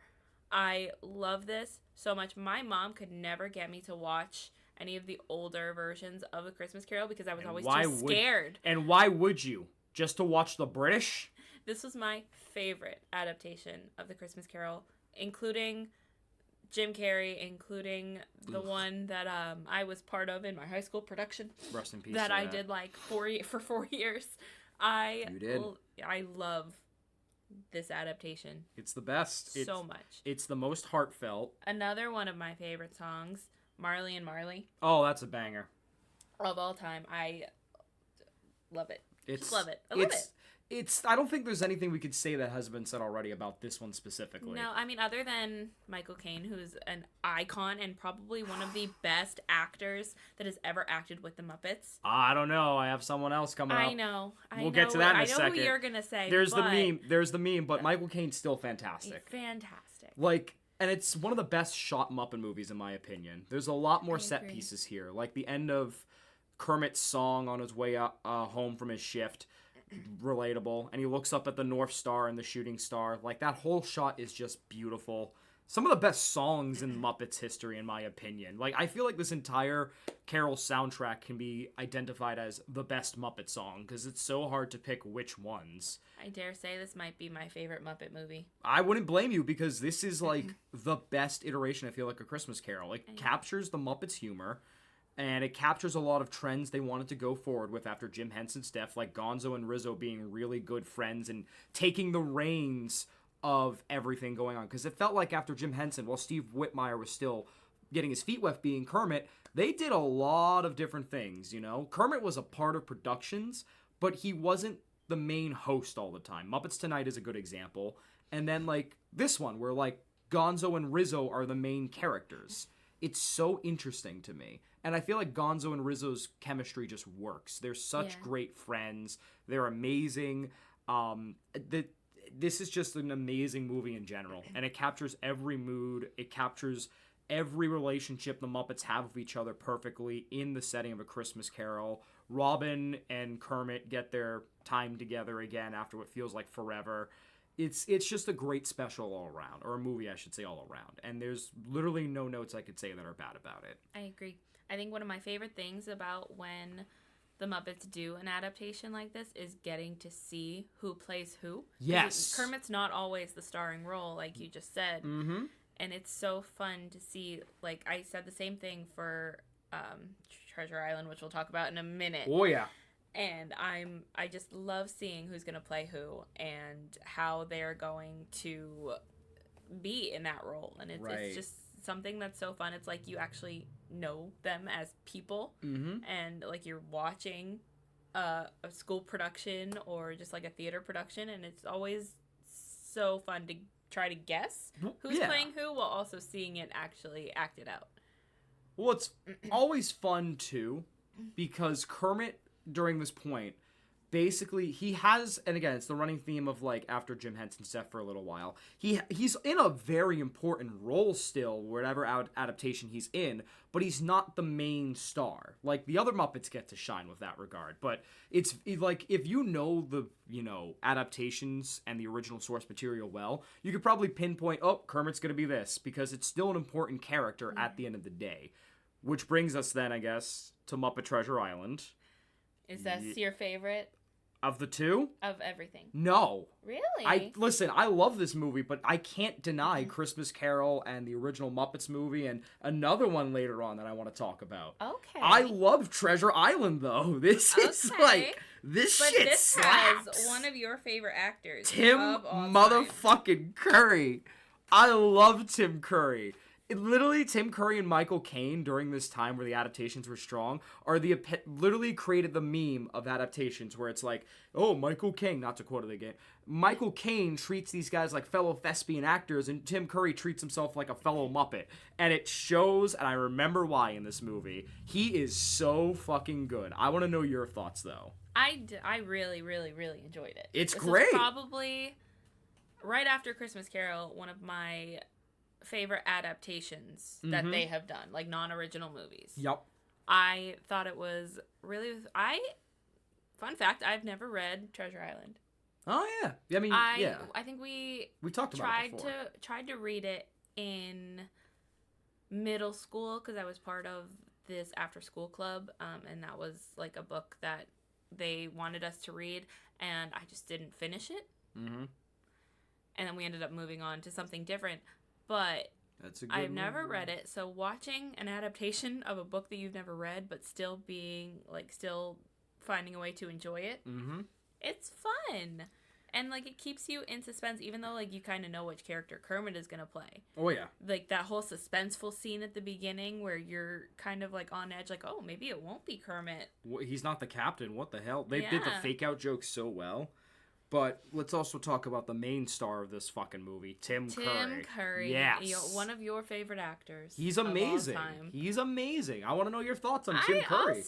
I love this so much. My mom could never get me to watch any of the older versions of the Christmas Carol because I was always too scared.
And why would you? Just to watch the British?
This was my favorite adaptation of the Christmas Carol, including Jim Carrey, including the one that I was part of in my high school production.
Rest in peace.
That I did like for 4 years.
You did.
I love this adaptation.
It's the best.
So much.
It's the most heartfelt.
Another one of my favorite songs, Marley and Marley.
Oh, that's a banger.
Of all time. I love it.
Just
love it. I love it.
I don't think there's anything we could say that has been said already about this one specifically.
No, I mean, other than Michael Caine, who's an icon and probably one of the best actors that has ever acted with the Muppets.
I don't know. I have someone else coming up.
I know.
We'll get to that in a second.
I know who you're going to say.
There's the meme, but Michael Caine's still fantastic.
Fantastic.
Like, and it's one of the best shot Muppet movies in my opinion. There's a lot more set pieces here. Like the end of Kermit's song on his way home from his shift. relatable. And he looks up at the North Star and the shooting star. Like, that whole shot is just beautiful. Some of the best songs in Muppets history, in my opinion. Like, I feel like this entire Carol soundtrack can be identified as the best Muppet song, because it's so hard to pick which ones.
I dare say this might be my favorite Muppet movie.
I wouldn't blame you, because this is, like, the best iteration, I feel like, a Christmas Carol. It captures the Muppets' humor, and it captures a lot of trends they wanted to go forward with after Jim Henson's death, like Gonzo and Rizzo being really good friends and taking the reins of everything going on. Because it felt like after Jim Henson, while Steve Whitmire was still getting his feet wet being Kermit, they did a lot of different things, you know? Kermit was a part of productions, but he wasn't the main host all the time. Muppets Tonight is a good example. And then, like, this one, where, like, Gonzo and Rizzo are the main characters. It's so interesting to me. And I feel like Gonzo and Rizzo's chemistry just works. They're such great friends. They're amazing. This is just an amazing movie in general, and it captures every mood. It captures every relationship the Muppets have with each other perfectly in the setting of A Christmas Carol. Robin and Kermit get their time together again after what feels like forever. It's just a great special all around, or a movie, I should say, all around. And there's literally no notes I could say that are bad about it.
I agree. I think one of my favorite things about when the Muppets do an adaptation like this is getting to see who plays who.
Yes.
Kermit's not always the starring role, like you just said.
Mm-hmm.
And it's so fun to see, like, I said the same thing for Treasure Island, which we'll talk about in a minute.
Oh, yeah.
And I just love seeing who's going to play who and how they're going to be in that role. And it's just something that's so fun. It's like you actually know them as people, and like you're watching a school production or just like a theater production, and it's always so fun to try to guess who's playing who while also seeing it actually acted out.
Well, it's always fun too, because Kermit during this point, basically, he has, and again, it's the running theme of, like, after Jim Henson's death for a little while, he's in a very important role still, whatever adaptation he's in, but he's not the main star. Like, the other Muppets get to shine with that regard, but it's like, if you know the, you know, adaptations and the original source material well, you could probably pinpoint, oh, Kermit's gonna be this, because it's still an important character at the end of the day. Which brings us then, I guess, to Muppet Treasure Island.
Is that your favorite?
Of the two?
Of everything.
No.
Really?
Listen, I love this movie, but I can't deny Christmas Carol and the original Muppets movie and another one later on that I want to talk about.
Okay.
I love Treasure Island, though. This is like, this shit slaps.
Has one of your favorite actors.
Tim motherfucking Curry. I love Tim Curry. Literally, Tim Curry and Michael Caine during this time where the adaptations were strong are literally created the meme of adaptations where it's like, oh, Michael Caine, not to quote it again, Michael Caine treats these guys like fellow thespian actors, and Tim Curry treats himself like a fellow Muppet. And it shows, and I remember why in this movie. He is so fucking good. I want to know your thoughts, though.
I really, really, really enjoyed it.
It's great.
This is probably, right after Christmas Carol, one of my favorite adaptations that they have done, like non-original movies.
Yep.
I thought it was really... Fun fact, I've never read Treasure Island.
Oh, yeah. I mean, yeah.
I think we
talked about it before.
tried to read it in middle school because I was part of this after-school club, and that was like a book that they wanted us to read, and I just didn't finish it. And then we ended up moving on to something different. But I've never read it, so watching an adaptation of a book that you've never read, but still finding a way to enjoy it, it's fun. And, like, it keeps you in suspense, even though, like, you kind of know which character Kermit is going to play.
Oh, yeah.
Like, that whole suspenseful scene at the beginning where you're kind of, like, on edge, like, oh, maybe it won't be Kermit.
He's not the captain. What the hell? They did the fake-out joke so well. But let's also talk about the main star of this fucking movie, Tim Curry.
Tim Curry.
Yes.
One of your favorite actors.
He's amazing. He's amazing. I want to know your thoughts on Tim Curry.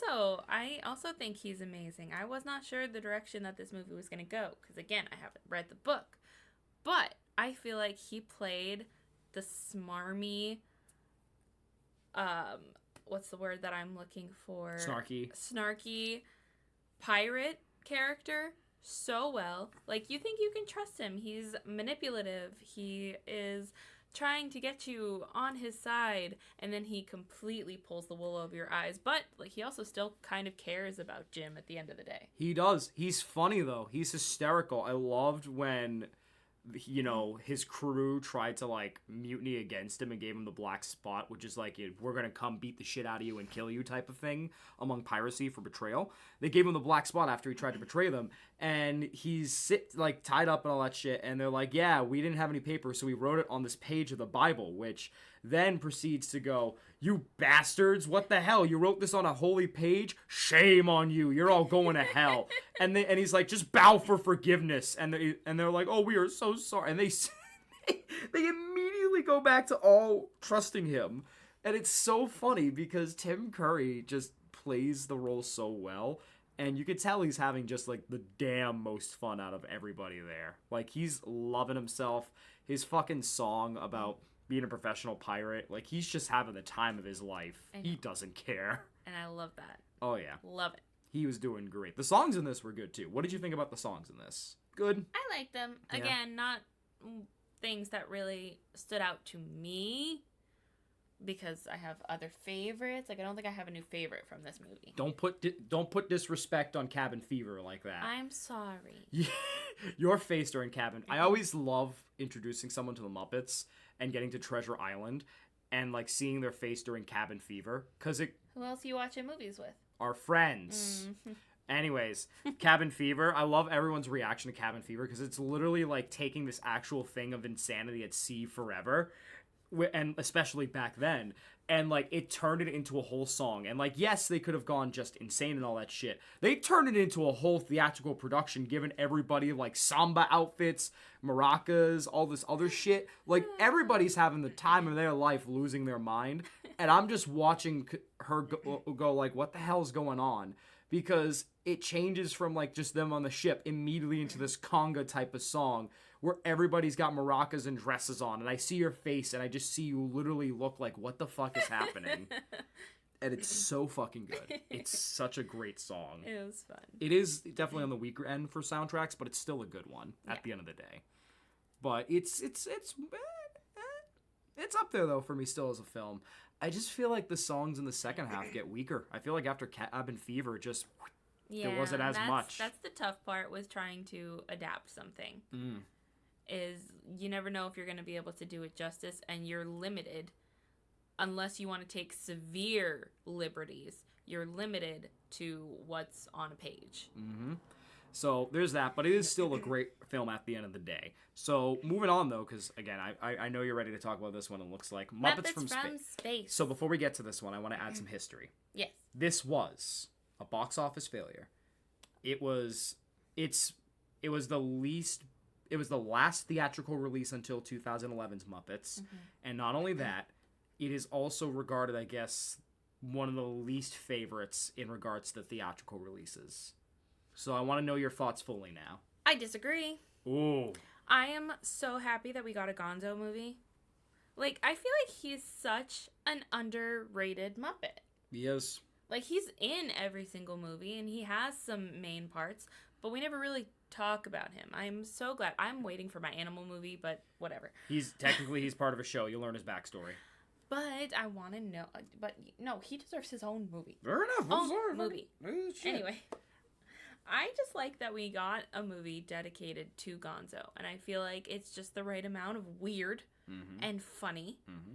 I also think he's amazing. I was not sure the direction that this movie was going to go. Because, again, I haven't read the book. But I feel like he played the smarmy... what's the word that I'm looking for?
Snarky
pirate character so well. Like, you think you can trust him. He's manipulative. He is trying to get you on his side, and then he completely pulls the wool over your eyes. But, like, he also still kind of cares about Jim at the end of the day.
He does. He's funny, though. He's hysterical. I loved when, you know, his crew tried to, like, mutiny against him and gave him the black spot, which is like, we're gonna come beat the shit out of you and kill you type of thing among piracy for betrayal. They gave him the black spot after he tried to betray them, and he's tied up and all that shit, and they're like, yeah, we didn't have any paper, so we wrote it on this page of the Bible, which then proceeds to go, you bastards, what the hell? You wrote this on a holy page? Shame on you. You're all going to hell. And he's like, just bow for forgiveness. And they're like, oh, we are so sorry. And they immediately go back to all trusting him. And it's so funny because Tim Curry just plays the role so well. And you could tell he's having just, like, the damn most fun out of everybody there. Like, he's loving himself. His fucking song about being a professional pirate, like, he's just having the time of his life. He doesn't care.
And I love that.
Oh, yeah.
Love it.
He was doing great. The songs in this were good, too. What did you think about the songs in this? Good?
I like them. Yeah. Again, not things that really stood out to me, because I have other favorites. Like, I don't think I have a new favorite from this movie.
Don't put disrespect on Cabin Fever like that.
I'm sorry.
Your face during Cabin. I always love introducing someone to the Muppets and getting to Treasure Island and, like, seeing their face during Cabin Fever.
Who else are you watching movies with?
Our friends. Mm-hmm. Anyways, Cabin Fever. I love everyone's reaction to Cabin Fever because it's literally like taking this actual thing of insanity at sea forever, and especially back then, and like it turned it into a whole song. And like, yes, they could have gone just insane and all that shit. They turned it into a whole theatrical production, giving everybody like samba outfits, maracas, all this other shit. Like, everybody's having the time of their life, losing their mind, and I'm just watching her go like, what the hell's going on? Because it changes from like just them on the ship immediately into this conga type of song where everybody's got maracas and dresses on, and I see your face and I just see you literally look like, what the fuck is happening? And it's so fucking good. It's such a great song.
It was fun.
It is definitely on the weaker end for soundtracks, but it's still a good one at the end of the day. But it's up there though for me still as a film. I just feel like the songs in the second half get weaker. I feel like after Cabin Fever, just there wasn't as much.
That's the tough part with trying to adapt something. Is you never know if you're going to be able to do it justice, and you're limited unless you want to take severe liberties. You're limited to what's on a page.
Mm-hmm. So there's that, but it is still a great film at the end of the day. So moving on, though, because, again, I know you're ready to talk about this one. It looks like Muppets from Space. So before we get to this one, I want to add some history.
Yes.
This was a box office failure. It was the last theatrical release until 2011's Muppets. Mm-hmm. And not only that, it is also regarded, I guess, one of the least favorites in regards to theatrical releases. So I want to know your thoughts fully now.
I disagree.
Ooh.
I am so happy that we got a Gonzo movie. Like, I feel like he's such an underrated Muppet.
He is.
Like, he's in every single movie, and he has some main parts, but we never really talk about him. I'm so glad. I'm waiting for my animal movie, but whatever.
He's part of a show. You'll learn his backstory.
But I want to know. But no, he deserves his own movie.
Fair enough.
Own movie. Anyway. I just like that we got a movie dedicated to Gonzo, and I feel like it's just the right amount of weird and funny. Mm-hmm.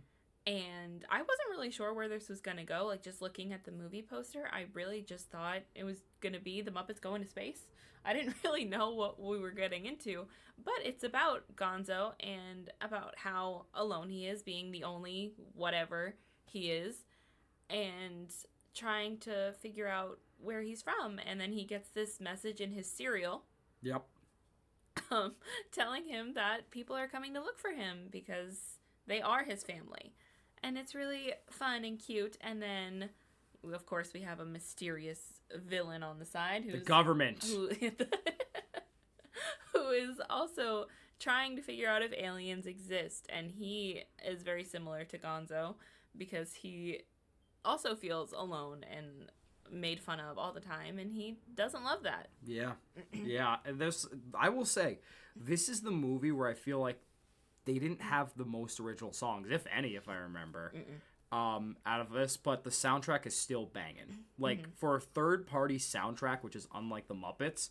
And I wasn't really sure where this was going to go. Like, just looking at the movie poster, I really just thought it was going to be the Muppets going to space. I didn't really know what we were getting into, but it's about Gonzo and about how alone he is, being the only whatever he is, and trying to figure out where he's from. And then he gets this message in his cereal.
Yep.
Telling him that people are coming to look for him because they are his family. And it's really fun and cute. And then, of course, we have a mysterious villain on the side.
The government.
Who is also trying to figure out if aliens exist. And he is very similar to Gonzo because he also feels alone and made fun of all the time, and he doesn't love that.
Yeah. Yeah. And I will say, this is the movie where I feel like they didn't have the most original songs, if any, if I remember, out of this, but the soundtrack is still banging. Like, for a third-party soundtrack, which is unlike the Muppets,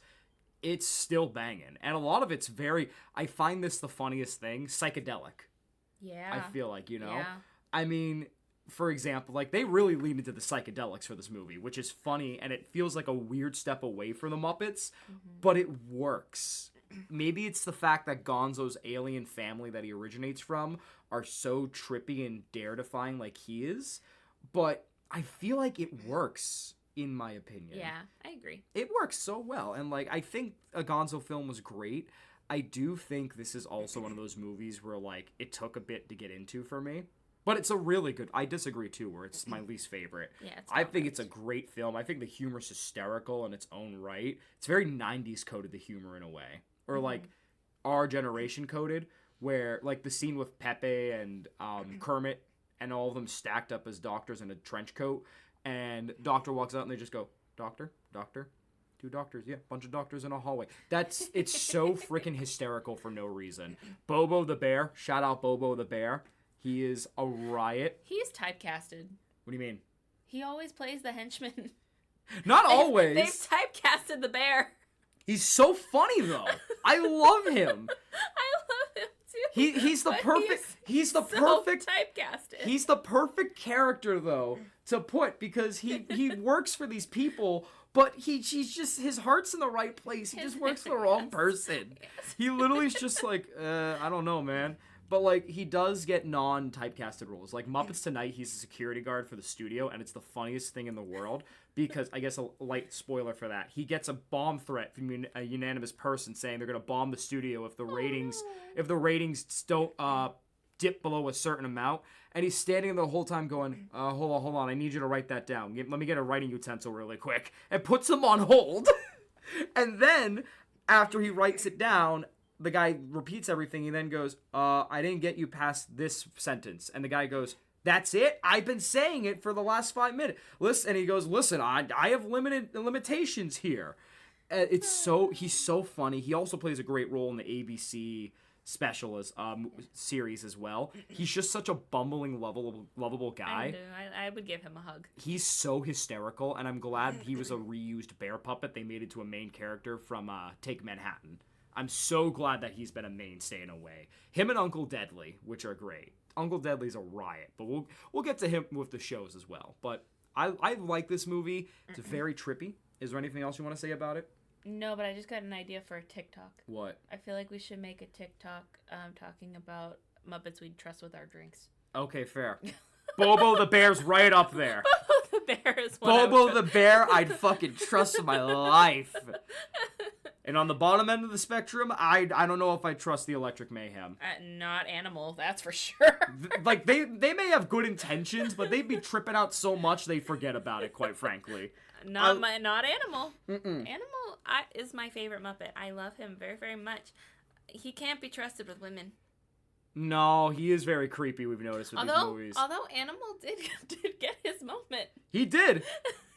it's still banging. And a lot of it's I find this the funniest thing, psychedelic.
Yeah.
I feel like,
Yeah.
I mean, for example, like, they really lean into the psychedelics for this movie, which is funny, and it feels like a weird step away from the Muppets, but it works. Maybe it's the fact that Gonzo's alien family that he originates from are so trippy and dare-defying like he is, but I feel like it works, in my opinion.
Yeah, I agree.
It works so well, and, like, I think a Gonzo film was great. I do think this is also one of those movies where, like, it took a bit to get into for me. But it's a really good... I disagree, too, where it's my least favorite.
Yeah,
I think it's a great film. I think the humor's hysterical in its own right. It's very 90s coded, the humor, in a way. Or, like, our generation coded, where, like, the scene with Pepe and Kermit and all of them stacked up as doctors in a trench coat, and Doctor walks out and they just go, Doctor, Doctor, 2 doctors, yeah, bunch of doctors in a hallway. It's so freaking hysterical for no reason. Bobo the Bear, shout out Bobo the Bear. He is a riot.
He's typecasted.
What do you mean?
He always plays the henchman.
Not always.
They've typecasted the bear.
He's so funny though. I love him.
I love him too.
He's the perfect. He's the perfect
typecasted.
He's the perfect character though to put, because he works for these people, but he's just, his heart's in the right place. He just works for the wrong person.
Yes.
He literally is just like, I don't know, man. But, like, he does get non-typecasted roles. Like, Muppets Tonight, he's a security guard for the studio, and it's the funniest thing in the world, because, I guess a light spoiler for that, he gets a bomb threat from a unanimous person saying they're going to bomb the studio if the ratings don't dip below a certain amount, and he's standing there the whole time going, hold on, I need you to write that down. Let me get a writing utensil really quick, and puts him on hold. And then, after he writes it down, the guy repeats everything. He then goes, I didn't get you past this sentence. And the guy goes, that's it? I've been saying it for the last 5 minutes. Listen, and he goes, listen, I have limitations here. He's so funny. He also plays a great role in the ABC special series as well. He's just such a bumbling, lovable guy.
I would give him a hug.
He's so hysterical, and I'm glad he was a reused bear puppet. They made it to a main character from Take Manhattan. I'm so glad that he's been a mainstay in a way. Him and Uncle Deadly, which are great. Uncle Deadly's a riot, but we'll get to him with the shows as well. But I like this movie. It's very trippy. Is there anything else you want to say about it?
No, but I just got an idea for a TikTok.
What?
I feel like we should make a TikTok talking about Muppets we'd trust with our drinks.
Okay, fair. Bobo the Bear's right up there.
Bobo the Bear is one
Bobo the Bear, I'd fucking trust in my life. And on the bottom end of the spectrum, I don't know if I trust the Electric Mayhem.
Not Animal, that's for sure.
Like, they may have good intentions, but they'd be tripping out so much they forget about it, quite frankly.
Not Animal. Animal is my favorite Muppet. I love him very, very much. He can't be trusted with women.
No, he is very creepy, we've noticed with these movies.
Although Animal did get his moment.
He did.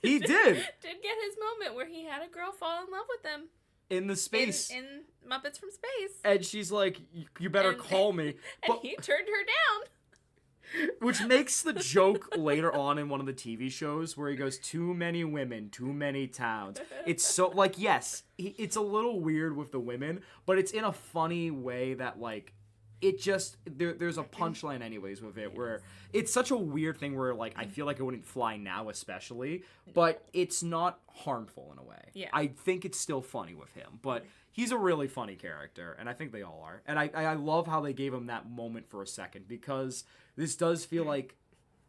He did.
Did get his moment where he had a girl fall in love with him.
In the space.
In Muppets from Space.
And she's like, you better call me.
And he turned her down.
Which makes the joke later on in one of the TV shows where he goes, too many women, too many towns. It's so, like, yes, it's a little weird with the women, but it's in a funny way that, like, it just, there's a punchline anyways with it, where it's such a weird thing where, like, I feel like it wouldn't fly now especially, but it's not harmful in a way.
Yeah.
I think it's still funny with him, but he's a really funny character, and I think they all are. And I love how they gave him that moment for a second, because this does feel like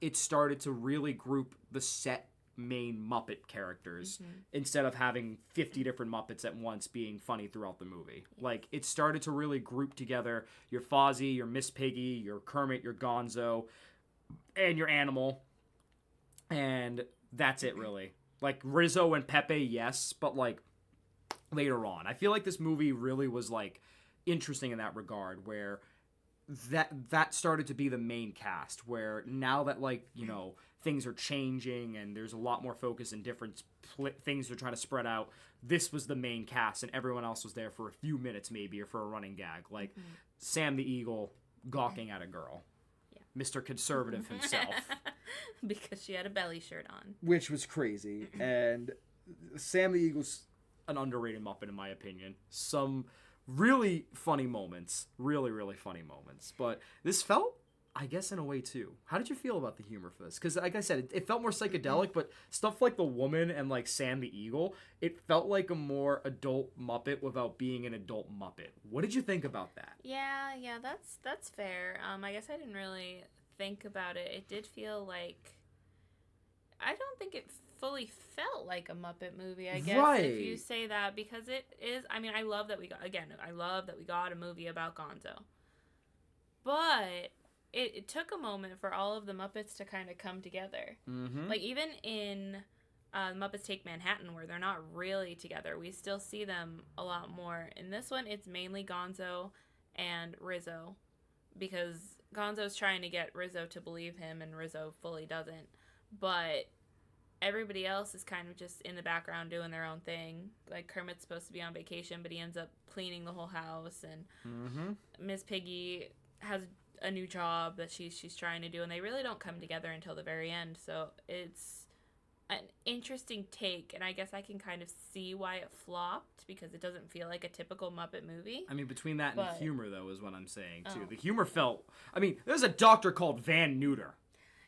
it started to really group the set main Muppet characters instead of having 50 different Muppets at once being funny throughout the movie. Like, it started to really group together your Fozzie, your Miss Piggy, your Kermit, your Gonzo, and your Animal. And that's it, really. Like, Rizzo and Pepe, yes, but, like, later on. I feel like this movie really was, like, interesting in that regard, where that started to be the main cast, where now that, like, you know, things are changing and there's a lot more focus and different things they're trying to spread out, this was the main cast and everyone else was there for a few minutes maybe, or for a running gag, like Sam the Eagle gawking at a girl. Mr. Conservative himself.
Because she had a belly shirt on.
Which was crazy. And Sam the Eagle's an underrated Muppet, in my opinion. Some really funny moments. Really, really funny moments. But this felt, I guess, in a way, too. How did you feel about the humor for this? Because, like I said, it felt more psychedelic, but stuff like the woman and, like, Sam the Eagle, it felt like a more adult Muppet without being an adult Muppet. What did you think about that?
Yeah, that's fair. I guess I didn't really think about it. It did feel like... I don't think it fully felt like a Muppet movie, I guess,
right.
If you say that, because it is... I mean, I love that we got a movie about Gonzo. But... It took a moment for all of the Muppets to kind of come together.
Mm-hmm.
Like, even in Muppets Take Manhattan, where they're not really together, we still see them a lot more. In this one, it's mainly Gonzo and Rizzo, because Gonzo's trying to get Rizzo to believe him, and Rizzo fully doesn't. But everybody else is kind of just in the background doing their own thing. Like, Kermit's supposed to be on vacation, but he ends up cleaning the whole house, and Miss Piggy has a new job that she's trying to do, and they really don't come together until the very end. So it's an interesting take, and I guess I can kind of see why it flopped, because it doesn't feel like a typical Muppet movie.
I mean, between that and the humor, though, is what I'm saying, too. The humor felt... I mean, there's a doctor called Van Neuter.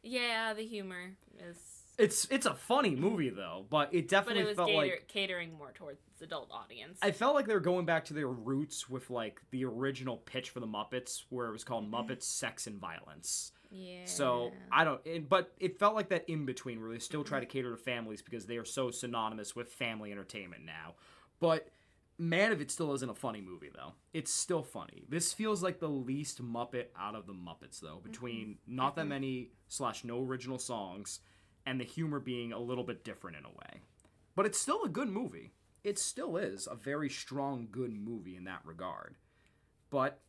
Yeah, the humor is...
It's a funny movie, though, but it definitely felt like...
catering more towards the adult audience.
I felt like they were going back to their roots with, like, the original pitch for the Muppets, where it was called Muppets, Sex, and Violence.
Yeah.
So, but it felt like that in-between, where they still try to cater to families, because they are so synonymous with family entertainment now. But, man, if it still isn't a funny movie, though. It's still funny. This feels like the least Muppet out of the Muppets, though, between not that many / no original songs, and the humor being a little bit different in a way. But it's still a good movie. It still is a very strong, good movie in that regard. But,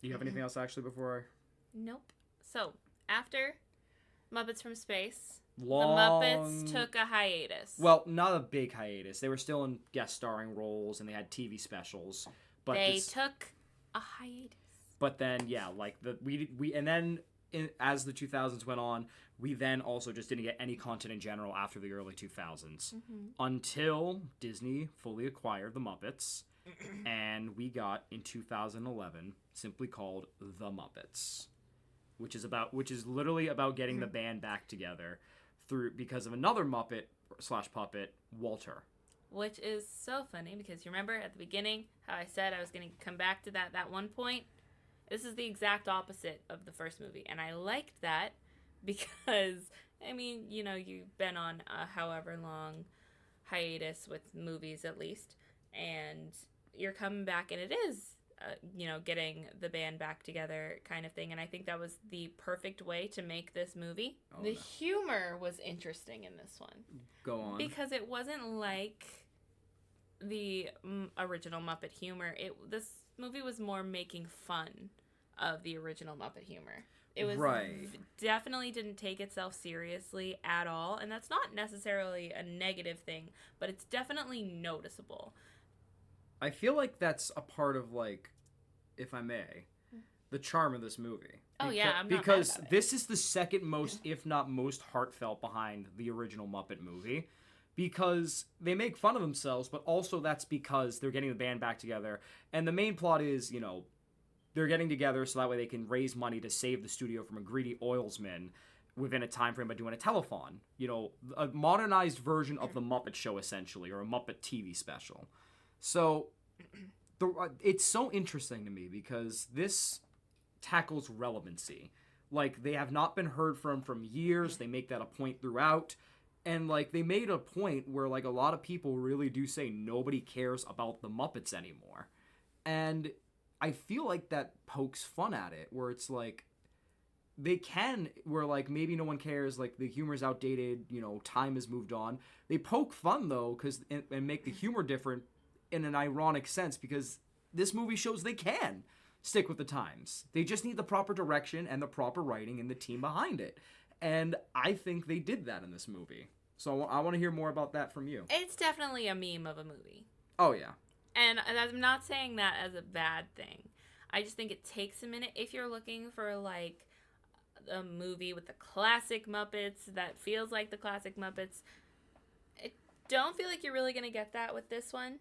do you have anything else, actually, before
Nope. So, after Muppets from Space, the
long...
Muppets took a hiatus.
Well, not a big hiatus. They were still in guest starring roles, and they had TV specials. But
they took a hiatus.
But then, yeah, like, and then, as the 2000s went on, we then also just didn't get any content in general after the early 2000s. Until Disney fully acquired the Muppets, and we got, in 2011, simply called The Muppets, which is literally about getting the band back together because of another Muppet / puppet, Walter.
Which is so funny, because you remember at the beginning how I said I was going to come back to that one point? This is the exact opposite of the first movie, and I liked that because, I mean, you know, you've been on a however long hiatus with movies, at least, and you're coming back, and it is, you know, getting the band back together kind of thing, and I think that was the perfect way to make this movie. The humor was interesting in this one.
Go on.
Because it wasn't like the original Muppet humor. This movie was more making fun of the original Muppet humor. It was definitely didn't take itself seriously at all, and that's not necessarily a negative thing, but it's definitely noticeable.
I feel like that's a part of, like, if I may, the charm of this movie.
Oh, yeah, I'm not
because
mad about it.
This is the second most, if not most, heartfelt behind the original Muppet movie. Because they make fun of themselves, but also that's because they're getting the band back together. And the main plot is, you know, they're getting together so that way they can raise money to save the studio from a greedy oilsman within a time frame by doing a telethon. You know, a modernized version of the Muppet Show, essentially, or a Muppet TV special. So, it's so interesting to me because this tackles relevancy. Like, they have not been heard from years. They make that a point throughout. And, like, they made a point where, like, a lot of people really do say nobody cares about the Muppets anymore. And I feel like that pokes fun at it, where it's like, where, like, maybe no one cares, like, the humor's outdated, you know, time has moved on. They poke fun, though, and make the humor different in an ironic sense, because this movie shows they can. stick with the times. They just need the proper direction and the proper writing and the team behind it. And I think they did that in this movie. So I want to hear more about that from you.
It's definitely a meme of a movie.
Oh, yeah.
And I'm not saying that as a bad thing. I just think it takes a minute. If you're looking for, like, a movie with the classic Muppets that feels like the classic Muppets, I don't feel like you're really going to get that with this one.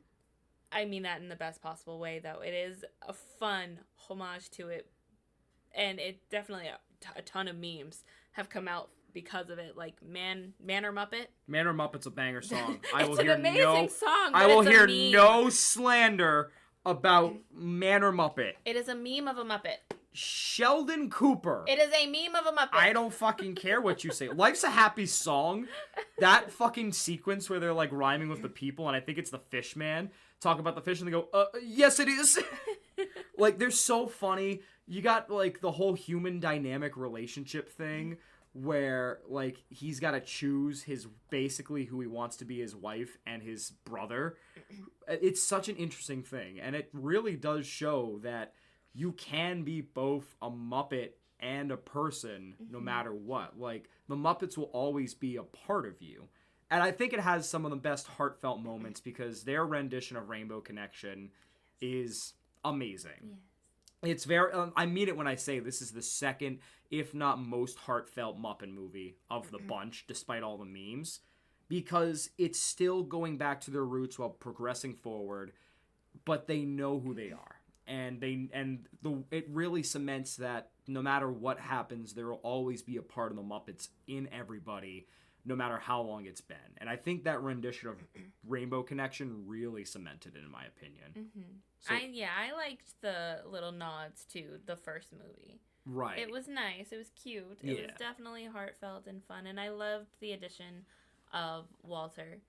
I mean that in the best possible way, though. It is a fun homage to it. And it definitely, a ton of memes have come out because of it, like Manor Muppet.
Manor Muppet's a banger song.
It's an amazing song.
I will hear no slander about Manor Muppet.
It is a meme of a Muppet.
Sheldon Cooper.
It is a meme of a Muppet.
I don't fucking care what you say. Life's a Happy Song. That fucking sequence where they're like rhyming with the people, and I think it's the fish man, talk about the fish, and they go, yes it is. Like, they're so funny. You got, like, the whole human dynamic relationship thing where, like, he's got to choose basically who he wants to be, his wife and his brother. It's such an interesting thing, and it really does show that you can be both a Muppet and a person no matter what. Like, the Muppets will always be a part of you. And I think it has some of the best heartfelt moments because their rendition of Rainbow Connection is amazing. Yes. It's very, I mean it when I say this is the second, if not most heartfelt Muppet movie of the bunch, despite all the memes, because it's still going back to their roots while progressing forward, but they know who they are. And it really cements that no matter what happens, there will always be a part of the Muppets in everybody, no matter how long it's been. And I think that rendition of Rainbow Connection really cemented it, in my opinion.
Mm-hmm. So, I liked the little nods to the first movie.
Right.
It was nice. It was cute. It was definitely heartfelt and fun. And I loved the addition of Walter.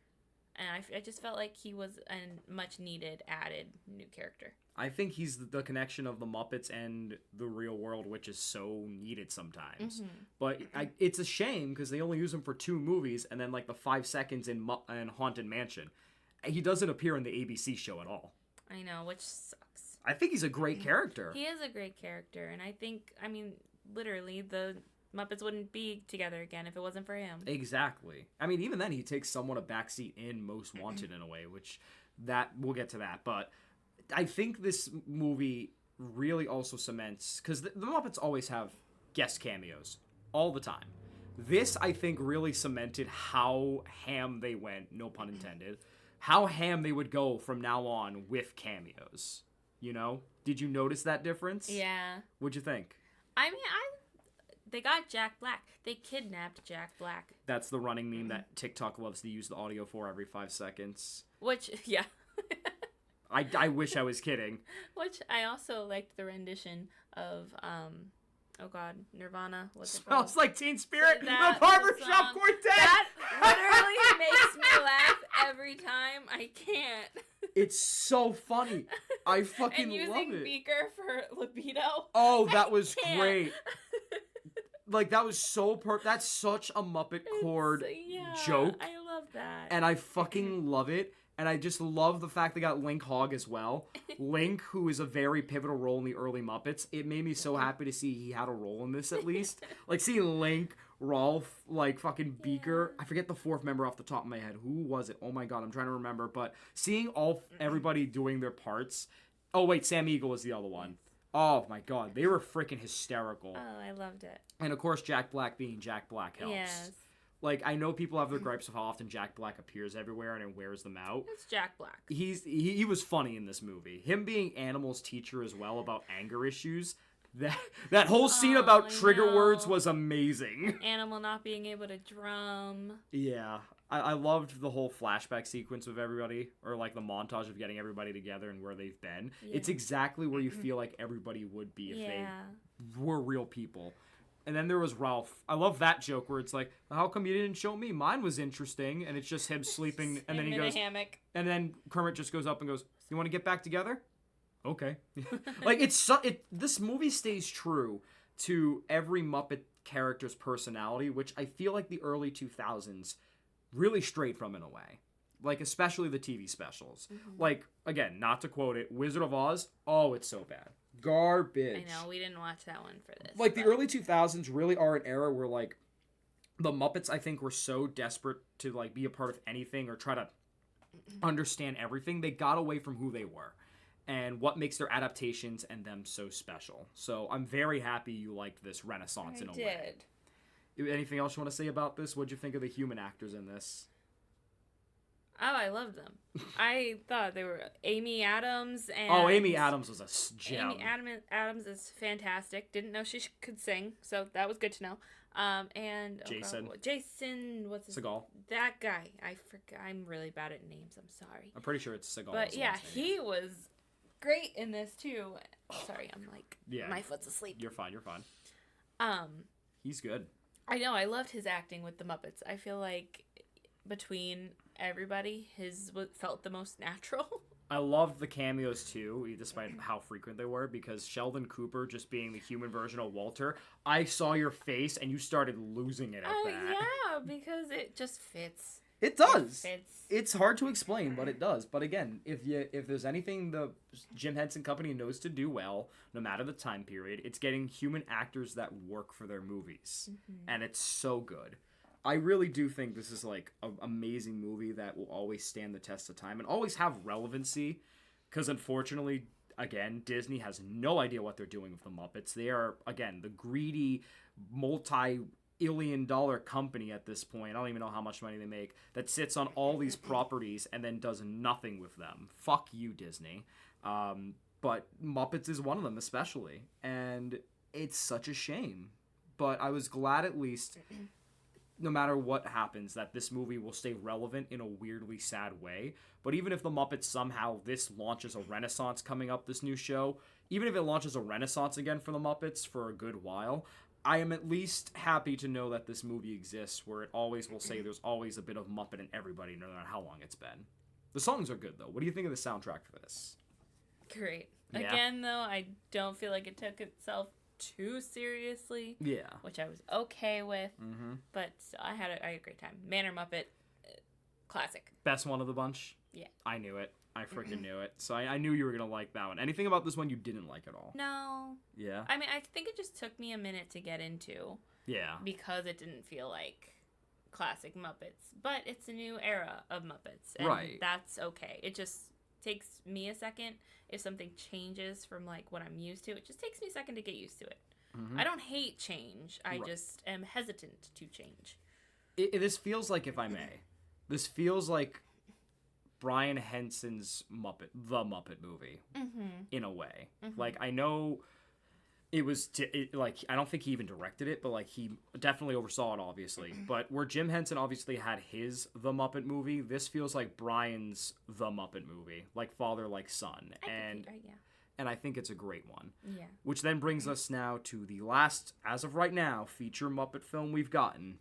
And I just felt like he was a much needed added new character.
I think he's the connection of the Muppets and the real world, which is so needed sometimes. Mm-hmm. But it's a shame because they only use him for 2 movies and then like the 5 seconds in Haunted Mansion. He doesn't appear in the ABC show at all.
I know, which sucks.
I think he's a great character.
He is a great character. And I mean, literally, the Muppets wouldn't be together again if it wasn't for him.
Exactly. I mean, even then, he takes somewhat a backseat in Most Wanted in a way, which we'll get to that. But I think this movie really also cements, because the Muppets always have guest cameos all the time. This, I think, really cemented how ham they went, no pun intended, how ham they would go from now on with cameos. You know? Did you notice that difference?
Yeah.
What'd you think?
I mean, they got Jack Black. They kidnapped Jack Black.
That's the running meme that TikTok loves to use the audio for every 5 seconds.
Which, yeah.
I wish I was kidding.
Which I also liked the rendition of, oh god, Nirvana. What's it
called? Smells Like Teen Spirit, the Barbershop
song.
Quartet.
That literally makes me laugh every time. I can't.
It's so funny. I fucking love it.
And using Beaker for libido.
Oh, that was great. Like, that was so that's such a Muppet chord joke.
I love that.
And I fucking love it. And I just love the fact they got Link Hogg as well. Link, who is a very pivotal role in the early Muppets. It made me so happy to see he had a role in this, at least. Like, seeing Link, Rolf, like, fucking Beaker. I forget the 4th member off the top of my head. Who was it? Oh, my God, I'm trying to remember. But seeing everybody doing their parts. Oh, wait, Sam Eagle was the other one. Oh, my God. They were freaking hysterical.
Oh, I loved it.
And, of course, Jack Black being Jack Black helps.
Yes.
Like, I know people have their gripes of how often Jack Black appears everywhere and wears them out.
It's Jack Black.
He was funny in this movie. Him being Animal's teacher as well about anger issues. That whole scene about trigger words was amazing.
Animal not being able to drum.
Yeah. I loved the whole flashback sequence of everybody, or like the montage of getting everybody together and where they've been. Yeah. It's exactly where you feel like everybody would be if they were real people. And then there was Ralph. I love that joke where it's like, how come you didn't show me? Mine was interesting. And it's just him sleeping. And then he goes,
in a hammock.
And then Kermit just goes up and goes, you want to get back together? Okay. Like, this movie stays true to every Muppet character's personality, which I feel like the early 2000s really strayed from in a way. Like, especially the TV specials. Mm-hmm. Like, again, not to quote it, Wizard of Oz, oh, it's so bad. Garbage.
I know, we didn't watch that one for this.
Like, the early 2000s really are an era where, like, the Muppets, I think, were so desperate to, like, be a part of anything or try to understand everything. They got away from who they were and what makes their adaptations and them so special. So I'm very happy you liked this renaissance in a way. Anything else you want to say about this? What'd you think of the human actors in this?
Oh, I loved them. I thought they were Amy Adams and...
Oh, Amy Adams was a gem.
Amy Adams is fantastic. Didn't know she could sing, so that was good to know. And...
Jason.
Jason, what's his...
Segal.
That guy. I forgot. I'm really bad at names. I'm sorry.
I'm pretty sure it's Segal.
But yeah, he was great in this too. Sorry, I'm like...
Yeah.
My foot's asleep.
You're fine. He's good.
I know. I loved his acting with the Muppets. I feel like between everybody, his felt the most natural.
I loved the cameos too, despite how frequent they were, because Sheldon Cooper just being the human version of Walter, I saw your face and you started losing it at that.
Yeah, because it just fits.
It does.
It fits.
It's hard to explain, but it does. But again, if there's anything the Jim Henson Company knows to do well, no matter the time period, it's getting human actors that work for their movies. Mm-hmm. And it's so good. I really do think this is like an amazing movie that will always stand the test of time and always have relevancy. Because unfortunately, again, Disney has no idea what they're doing with the Muppets. They are, again, the greedy multi-billion-dollar company at this point. I don't even know how much money they make. That sits on all these properties and then does nothing with them. Fuck you, Disney. But Muppets is one of them, especially. And it's such a shame. But I was glad at least... no matter what happens, that this movie will stay relevant in a weirdly sad way. But even if the Muppets somehow, this launches a renaissance coming up, this new show, even if it launches a renaissance again for the Muppets for a good while, I am at least happy to know that this movie exists, where it always will say there's always a bit of Muppet in everybody, no matter how long it's been. The songs are good, though. What do you think of the soundtrack for this?
Great.
Yeah.
Again, though, I don't feel like it took itself too seriously, which I was okay with, but I had a great time. Manor Muppet, classic.
Best one of the bunch?
Yeah.
I knew it. I freaking knew it. So I knew you were going to like that one. Anything about this one you didn't like at all?
No.
Yeah?
I mean, I think it just took me a minute to get into.
Yeah.
Because it didn't feel like classic Muppets. But it's a new era of Muppets. And
right.
That's okay. It just takes me a second. If something changes from like what I'm used to, it just takes me a second to get used to it. Mm-hmm. I don't hate change. I just am hesitant to change.
This feels like, if I may, this feels like Brian Henson's the Muppet movie, in a way. Mm-hmm. Like, I know it was, I don't think he even directed it, but, like, he definitely oversaw it, obviously. But where Jim Henson obviously had his The Muppet movie, this feels like Brian's The Muppet movie. Like father, like son. And I think it's a great one.
Yeah.
Which then brings us now to the last, as of right now, feature Muppet film we've gotten,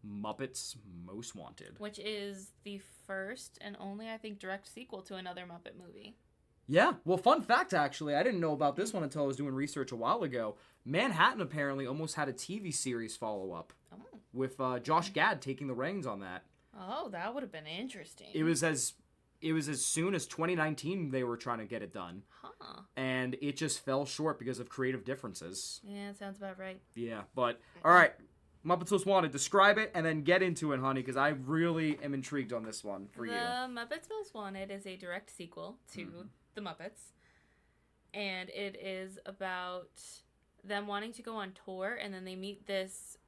Muppets Most Wanted.
Which is the first and only, I think, direct sequel to another Muppet movie.
Yeah. Well, fun fact, actually, I didn't know about this one until I was doing research a while ago. Manhattan apparently almost had a TV series follow-up. Oh. With Josh Gad taking the reins on that.
Oh, that would have been interesting.
It was as soon as 2019 they were trying to get it done. Huh. And it just fell short because of creative differences.
Yeah, that sounds about right.
Yeah, but, all right. Muppets Most Wanted. Describe it and then get into it, honey, because I really am intrigued on this one for you.
The Muppets Most Wanted is a direct sequel to The Muppets. And it is about them wanting to go on tour, and then they meet this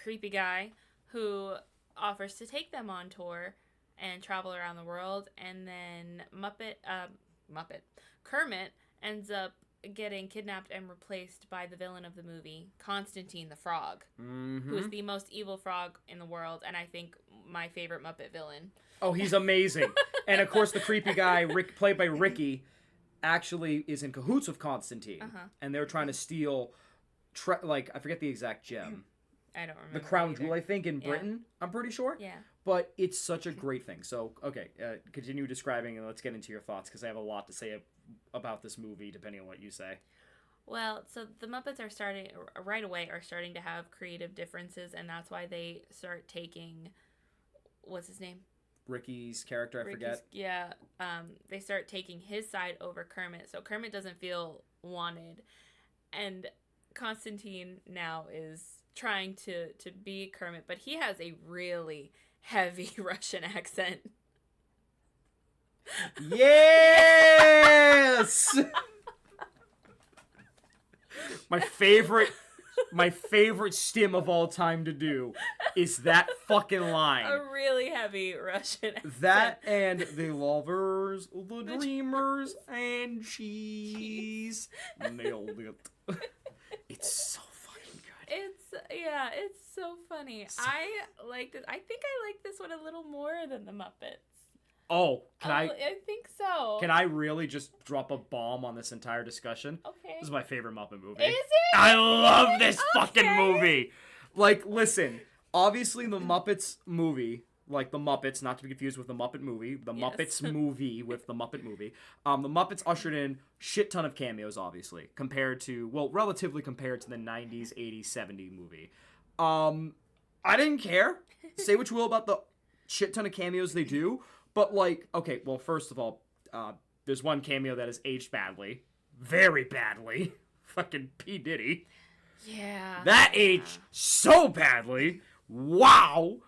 creepy guy who offers to take them on tour and travel around the world, and then Kermit ends up getting kidnapped and replaced by the villain of the movie, Constantine the Frog, who is the most evil frog in the world, and I think my favorite Muppet villain. Oh,
he's amazing. And of course the creepy guy, played by Ricky, actually is in cahoots with Constantine, and they're trying to steal, I forget the exact gem.
I don't remember.
The crown jewel, I think, in Britain, I'm pretty sure.
Yeah.
But it's such a great thing. So, okay, continue describing and let's get into your thoughts, because I have a lot to say about this movie, depending on what you say.
Well, so the Muppets are starting to have creative differences, and that's why they start taking, what's his name?
Ricky's character, I forget.
Yeah, they start taking his side over Kermit. So Kermit doesn't feel wanted. And Constantine now is trying to be Kermit, but he has a really heavy Russian accent.
Yes! My favorite stim of all time to do is that fucking line.
A really heavy Russian accent.
That and the lovers, the dreamers, and cheese. Nailed it. It's so fucking good.
It's so funny. I like this. I think I like this one a little more than the Muppets.
Oh,
I think so.
Can I really just drop a bomb on this entire discussion?
Okay.
This is my favorite Muppet movie.
Is it?
I love this fucking
Okay.
movie. Like, listen, obviously the Muppets movie, like the Muppets, not to be confused with the Muppet movie, the
Yes.
Muppets movie with the Muppet movie. The Muppets ushered in shit ton of cameos, obviously, relatively compared to the 90s, 80s, 70s movie. I didn't care. Say what you will about the shit ton of cameos they do. But, like, okay, well, first of all, there's one cameo that has aged badly. Very badly. Fucking P. Diddy.
Yeah.
That aged so badly. Wow.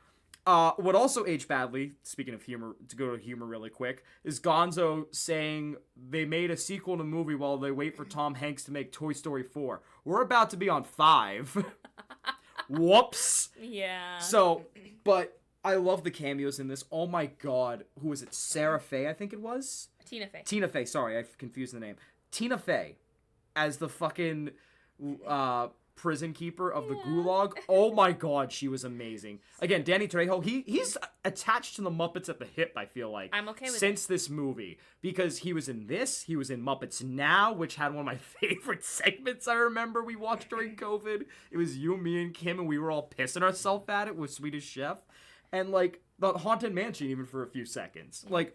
What also aged badly, speaking of humor, to go to humor really quick, is Gonzo saying they made a sequel to the movie while they wait for Tom Hanks to make Toy Story 4. We're about to be on 5. Whoops.
Yeah.
So, but... I love the cameos in this. Oh my god. Who was it? Sarah Faye, I think it was?
Tina Fey.
Tina Fey. Sorry, I've confused the name. Tina Fey as the fucking prison keeper of the gulag. Oh my god, she was amazing. Again, Danny Trejo, he's attached to the Muppets at the hip, I feel like.
I'm okay with
since this movie. Because he was in this, he was in Muppets Now, which had one of my favorite segments I remember we watched during COVID. It was you, me, and Kim, and we were all pissing ourselves at it with Swedish Chef. And, like, the Haunted Mansion even for a few seconds. Like,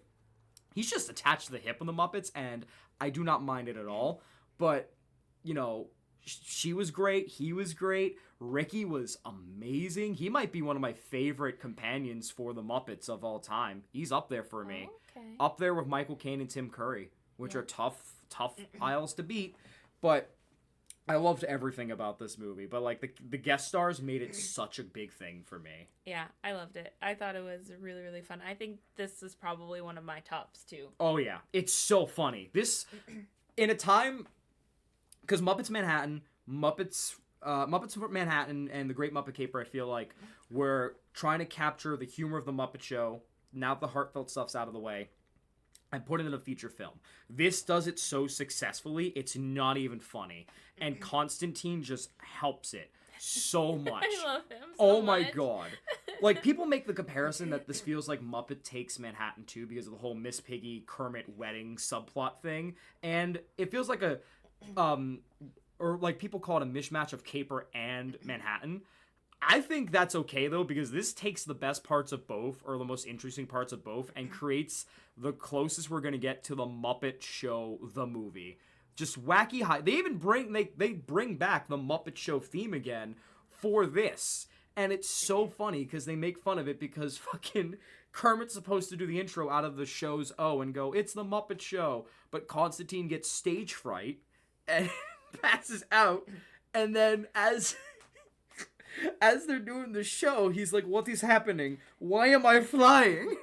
he's just attached to the hip of the Muppets, and I do not mind it at all. But, you know, she was great. He was great. Ricky was amazing. He might be one of my favorite companions for the Muppets of all time. He's up there for me.
Okay.
Up there with Michael Caine and Tim Curry, which are tough piles to beat. But... I loved everything about this movie, but, like, the guest stars made it such a big thing for me.
Yeah, I loved it. I thought it was really, really fun. I think this is probably one of my tops, too.
Oh, yeah. It's so funny. This, in a time, because Muppets Manhattan, Muppets Manhattan, and The Great Muppet Caper, I feel like, were trying to capture the humor of the Muppet Show, now the heartfelt stuff's out of the way, and put it in a feature film. This does it so successfully, it's not even funny. And Constantine just helps it so much.
I love him so
Oh my
much.
god. Like, people make the comparison that this feels like Muppet Takes Manhattan 2 because of the whole Miss Piggy Kermit wedding subplot thing. And it feels like or like people call it a mishmash of Caper and Manhattan. I think that's okay, though, because this takes the best parts of both, or the most interesting parts of both, and creates the closest we're going to get to the Muppet Show, the movie. Just wacky high. They even they bring back the Muppet Show theme again for this. And it's so funny, because they make fun of it, because fucking Kermit's supposed to do the intro out of the show's O and go, it's the Muppet Show. But Constantine gets stage fright, and passes out, and then as they're doing the show, he's like, what is happening? Why am I flying?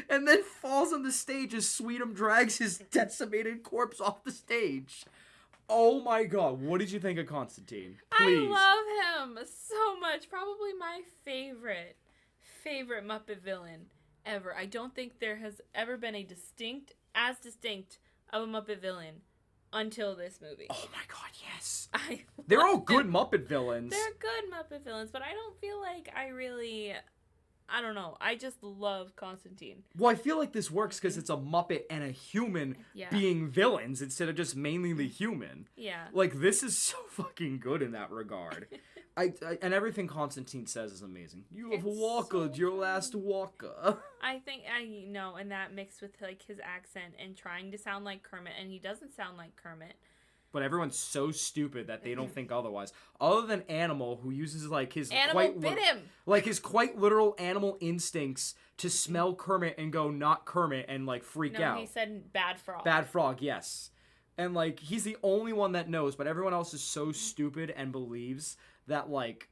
And then falls on the stage as Sweetum drags his decimated corpse off the stage. Oh my god, what did you think of Constantine? Please.
I love him so much. Probably my favorite Muppet villain ever. I don't think there has ever been as distinct of a Muppet villain until this movie.
Oh my god, yes.
They're
all good Muppet villains.
They're good Muppet villains, but I don't feel like I don't know. I just love Constantine.
Well, I feel like this works because it's a Muppet and a human being villains instead of just mainly the human.
Yeah.
Like, this is so fucking good in that regard. And everything Constantine says is amazing. You have walked your last walker.
I know, and that mixed with, like, his accent and trying to sound like Kermit, and he doesn't sound like Kermit.
But everyone's so stupid that they don't think otherwise. Other than Animal, who uses, like, his his quite literal animal instincts to smell Kermit and go, not Kermit, and, like, freak out.
No, he said bad frog.
Bad frog, yes. And, like, he's the only one that knows, but everyone else is so stupid and believes that, like,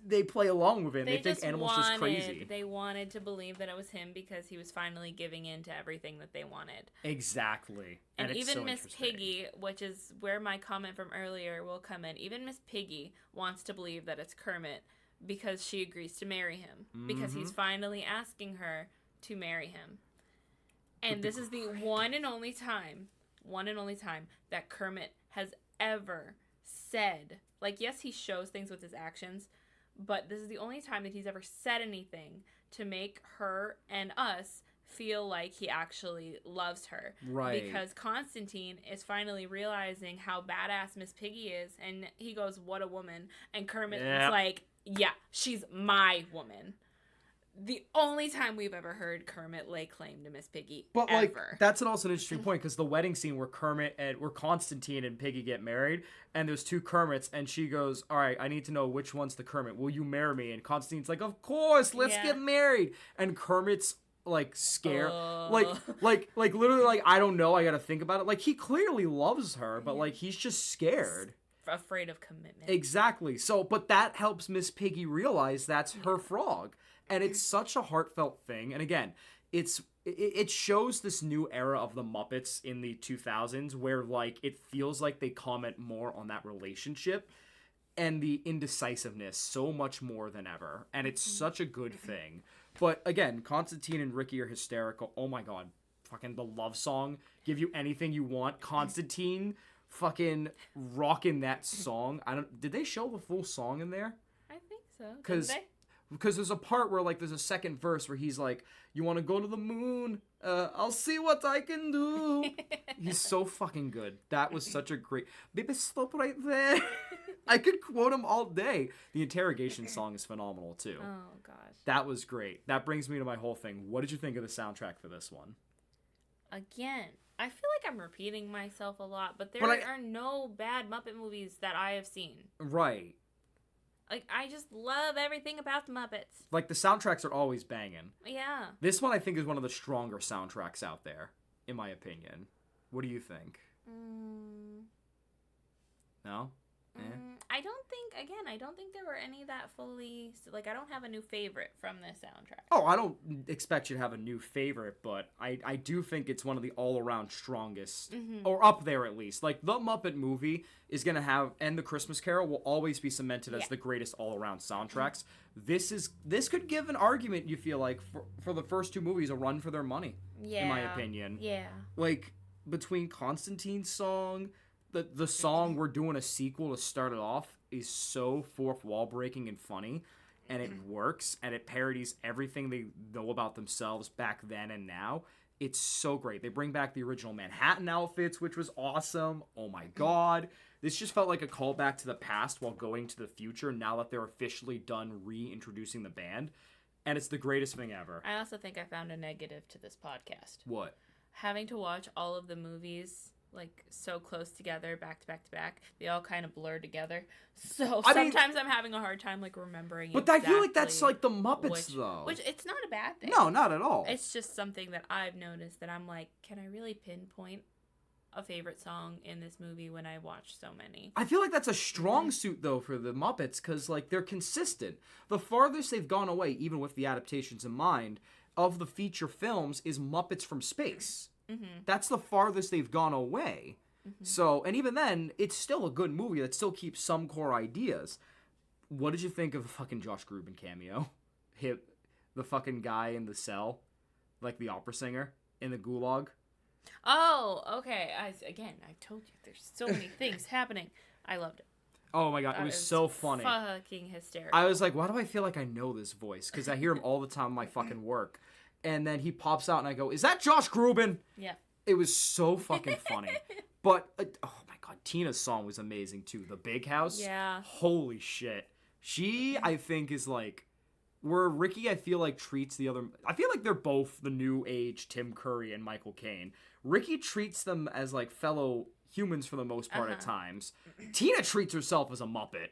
they play along with it. And they think Animal's just crazy.
They wanted to believe that it was him because he was finally giving in to everything that they wanted.
Exactly.
And
it's
even
so
Miss Piggy, which is where my comment from earlier will come in, even Miss Piggy wants to believe that it's Kermit because she agrees to marry him. Because he's finally asking her to marry him. And this is the one and only time that Kermit has ever said, like, yes, he shows things with his actions, but this is the only time that he's ever said anything to make her and us feel like he actually loves her.
Right.
Because Constantine is finally realizing how badass Miss Piggy is, and he goes, what a woman. And Kermit's like, yeah, she's my woman. The only time we've ever heard Kermit lay claim to Miss Piggy,
but
ever.
Like, that's also an interesting point, because the wedding scene where Constantine and Piggy get married, and there's two Kermits, and she goes, all right, I need to know which one's the Kermit. Will you marry me? And Constantine's like, of course, let's get married. And Kermit's like scared, like literally, like, I don't know, I gotta think about it. Like, he clearly loves her, but like, he's just scared.
Afraid of commitment.
Exactly. So, but that helps Miss Piggy realize that's her frog. And it's such a heartfelt thing. And again, it shows this new era of the Muppets in the 2000s where, like, it feels like they comment more on that relationship and the indecisiveness so much more than ever. And it's such a good thing. But again, Constantine and Ricky are hysterical. Oh my god. Fucking the love song. Give you anything you want. Constantine fucking rocking that song. Did they show the full song in there?
I think so.
Because there's a part where, like, there's a second verse where he's like, you want to go to the moon? I'll see what I can do. He's so fucking good. That was such a great... Baby, stop right there. I could quote him all day. The interrogation song is phenomenal, too.
Oh, gosh.
That was great. That brings me to my whole thing. What did you think of the soundtrack for this one?
Again, I feel like I'm repeating myself a lot, but there are no bad Muppet movies that I have seen.
Right.
Like, I just love everything about the Muppets.
Like, the soundtracks are always banging.
Yeah.
This one, I think, is one of the stronger soundtracks out there, in my opinion. What do you think? No?
I don't think there were any that fully... Like, I don't have a new favorite from this soundtrack.
Oh, I don't expect you to have a new favorite, but I do think it's one of the all-around strongest, or up there at least. Like, the Muppet movie is going to have, and the Christmas Carol will always be cemented as the greatest all-around soundtracks. This could give an argument, you feel like, for the first two movies, a run for their money, in my opinion.
Yeah.
Like, between Constantine's song... The song We're Doing a Sequel to start it off is so fourth wall breaking and funny, and it works, and it parodies everything they know about themselves back then and now. It's so great. They bring back the original Manhattan outfits, which was awesome. Oh my god. This just felt like a callback to the past while going to the future now that they're officially done reintroducing the band. And it's the greatest thing ever.
I also think I found a negative to this podcast.
What?
Having to watch all of the movies... like, so close together, back to back to back. They all kind of blur together. So, sometimes I'm having a hard time, like, remembering
But I feel like that's, like, the Muppets, though.
Which, it's not a bad thing.
No, not at all.
It's just something that I've noticed that I'm like, can I really pinpoint a favorite song in this movie when I watch so many?
I feel like that's a strong suit, though, for the Muppets, because, like, they're consistent. The farthest they've gone away, even with the adaptations in mind, of the feature films is Muppets from Space. That's the farthest they've gone away. So, and even then, it's still a good movie that still keeps some core ideas. What did you think of the fucking Josh Groban cameo? The fucking guy in the cell, like the opera singer in the gulag.
Oh, okay. I told you there's so many things happening. I loved it.
Oh my god, it was so funny.
Fucking hysterical.
I was like, why do I feel like I know this voice? Because I hear him all the time in my fucking work. And then he pops out and I go, is that Josh Groban?
Yeah.
It was so fucking funny. But, oh my god, Tina's song was amazing too. The Big House.
Yeah.
Holy shit. She, I think, is like, where Ricky, I feel like, treats the other... I feel like they're both the new age Tim Curry and Michael Caine. Ricky treats them as, like, fellow humans for the most part at times. Tina treats herself as a Muppet.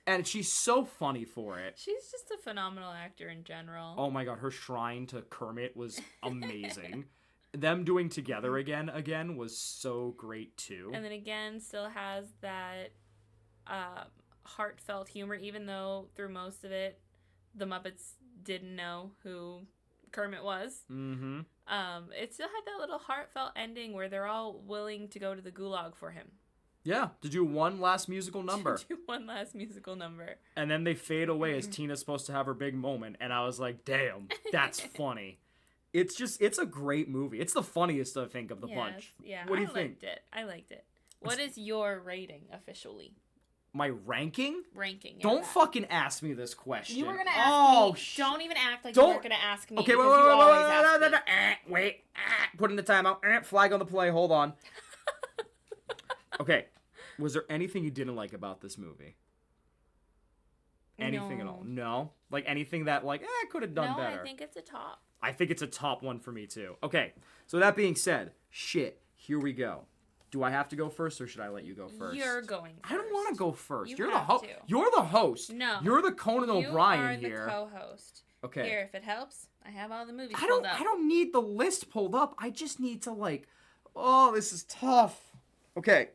And she's so funny for it.
She's just a phenomenal actor in general.
Oh my god, her shrine to Kermit was amazing. them doing Together again was so great too.
And then again, still has that heartfelt humor, even though through most of it, the Muppets didn't know who Kermit was.
Mm-hmm.
It still had that little heartfelt ending where they're all willing to go to the gulag for him.
Yeah, to do one last musical number.
To do one last musical number.
And then they fade away as Tina's supposed to have her big moment, and I was like, damn, that's funny. It's a great movie. It's the funniest, I think, of the bunch.
Yeah,
what do you think?
I liked it. What is your rating officially?
My ranking?
Ranking.
Don't fucking ask me this question.
You were gonna ask me. Don't even act like you weren't gonna ask me.
Okay, wait. Put in the timeout. Flag on the play. Hold on. Okay. Was there anything you didn't like about this movie? Anything at all? No? Like anything that could have done better?
No, I think it's a top.
I think it's a top one for me too. Okay. So that being said, here we go. Do I have to go first or should I let you go first?
You're going first.
I don't want to go first.
You're the host.
You're the host.
No.
You're the Conan O'Brien here.
You are the co-host.
Okay.
Here, if it helps, I have all the movies pulled up.
I don't need the list pulled up. I just need to oh, this is tough. Okay.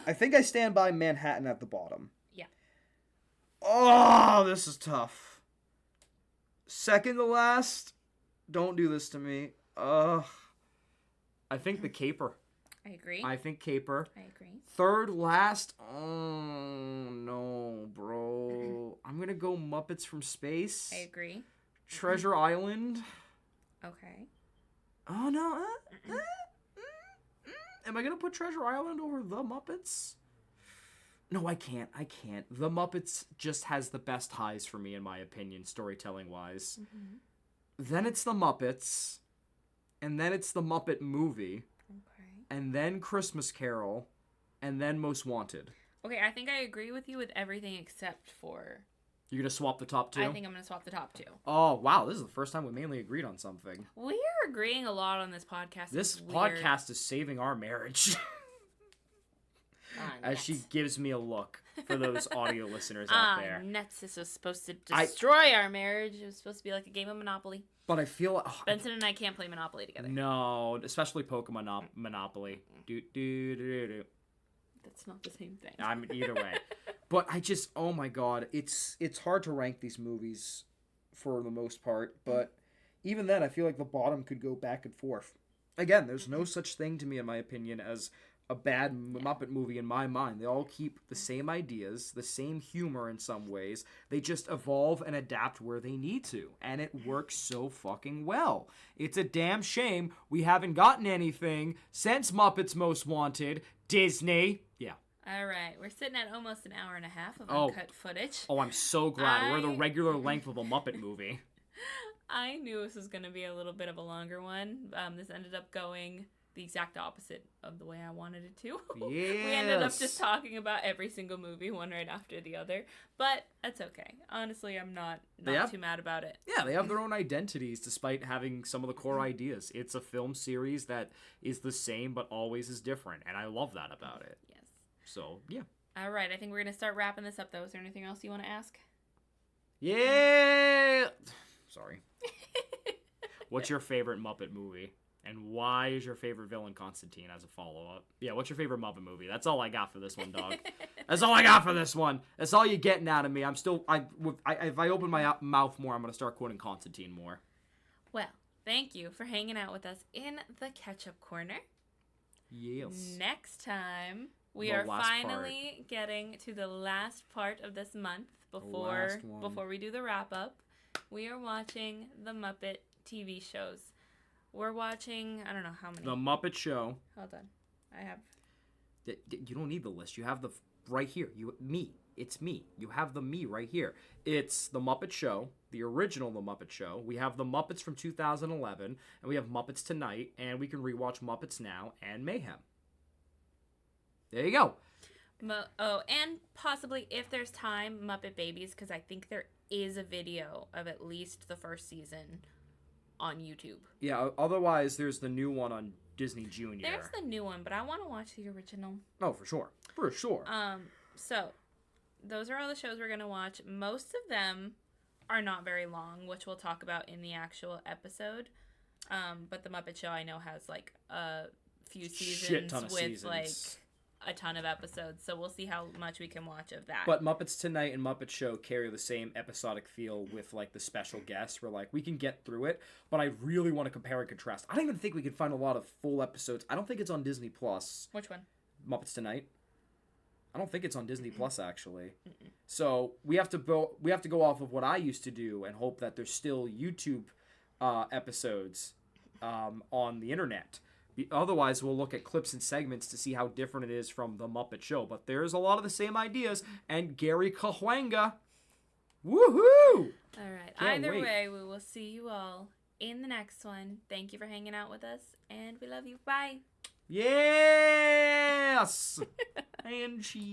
I think I stand by Manhattan at the bottom.
Yeah.
Oh, this is tough. Second to last, don't do this to me. I think The Caper.
I agree.
I think Caper.
I agree.
Third last, oh no, bro. I'm gonna go Muppets from Space.
I agree.
Treasure Island.
Okay.
Oh no. Am I gonna put Treasure Island over The Muppets? No, I can't. The Muppets just has the best highs for me, in my opinion, storytelling-wise. Mm-hmm. Then it's The Muppets, and then it's the Muppet movie, and then Christmas Carol, and then Most Wanted.
Okay, I think I agree with you with everything except for...
You're gonna swap the top two?
I think I'm gonna swap the top two.
Oh, wow. This is the first time we mainly agreed on something.
We're agreeing a lot on this podcast.
This podcast is saving our marriage. As she gives me a look for those audio listeners out there.
Nuts. This was supposed to destroy our marriage. It was supposed to be like a game of Monopoly.
But I feel...
Benson and I can't play Monopoly together.
No, especially Pokemon Monopoly.
That's not the same thing.
I mean, either way. But I just... Oh my god. It's hard to rank these movies for the most part. But even then, I feel like the bottom could go back and forth. Again, there's no such thing to me, in my opinion, as a bad Muppet movie in my mind. They all keep the same ideas, the same humor in some ways. They just evolve and adapt where they need to. And it works so fucking well. It's a damn shame we haven't gotten anything since Muppets Most Wanted. Disney. Yeah.
All right. We're sitting at almost an hour and a half of uncut footage.
Oh, I'm so glad. We're the regular length of a Muppet movie.
I knew this was going to be a little bit of a longer one. This ended up going the exact opposite of the way I wanted it to.
Yes.
We ended up just talking about every single movie, one right after the other. But that's okay. Honestly, I'm not too mad about it.
Yeah, they have their own identities despite having some of the core ideas. It's a film series that is the same but always is different, and I love that about it.
Yes.
So, yeah.
All right, I think we're going to start wrapping this up, though. Is there anything else you want to ask?
Yeah! Sorry. What's your favorite Muppet movie? And why is your favorite villain Constantine as a follow-up? Yeah, what's your favorite Muppet movie? That's all I got for this one, dog. That's all I got for this one. That's all you're getting out of me. If I open my mouth more, I'm going to start quoting Constantine more.
Well, thank you for hanging out with us in the Ketchup Corner.
Yes.
Next time, we are finally getting to the last part of this month before we do the wrap-up. We are watching the Muppet TV shows. We're watching, I don't know how many.
The Muppet Show.
Hold on. I have...
You don't need the list. You have the... Right here. Me. It's me. You have the me right here. It's The Muppet Show, the original The Muppet Show. We have The Muppets from 2011, and we have Muppets Tonight, and we can rewatch Muppets Now and Mayhem. There you go.
And possibly, if there's time, Muppet Babies, because I think there is a video of at least the first season on YouTube. Yeah,
otherwise there's the new one on Disney Junior.
There's the new one, but I want to watch the original.
Oh, for sure. For sure.
So, those are all the shows we're going to watch. Most of them are not very long, which we'll talk about in the actual episode. But the Muppet Show I know has like a few
Shit ton
seasons
of
with
seasons.
like a ton of episodes, so we'll see how much we can watch of that.
But Muppets Tonight and Muppet Show carry the same episodic feel with like the special guests. Where like we can get through it, but I really want to compare and contrast. I don't even think we can find a lot of full episodes. I don't think it's on Disney Plus.
Which one?
Muppets Tonight. I don't think it's on Disney Plus actually. So we have to go off of what I used to do and hope that there's still YouTube episodes on the internet. Otherwise, we'll look at clips and segments to see how different it is from the Muppet Show. But there's a lot of the same ideas, and Gary Cahuenga. Woohoo!
All right.
Can't
Either
wait.
way, we will see you all in the next one. Thank you for hanging out with us, and we love you. Bye.
Yes! And cheese.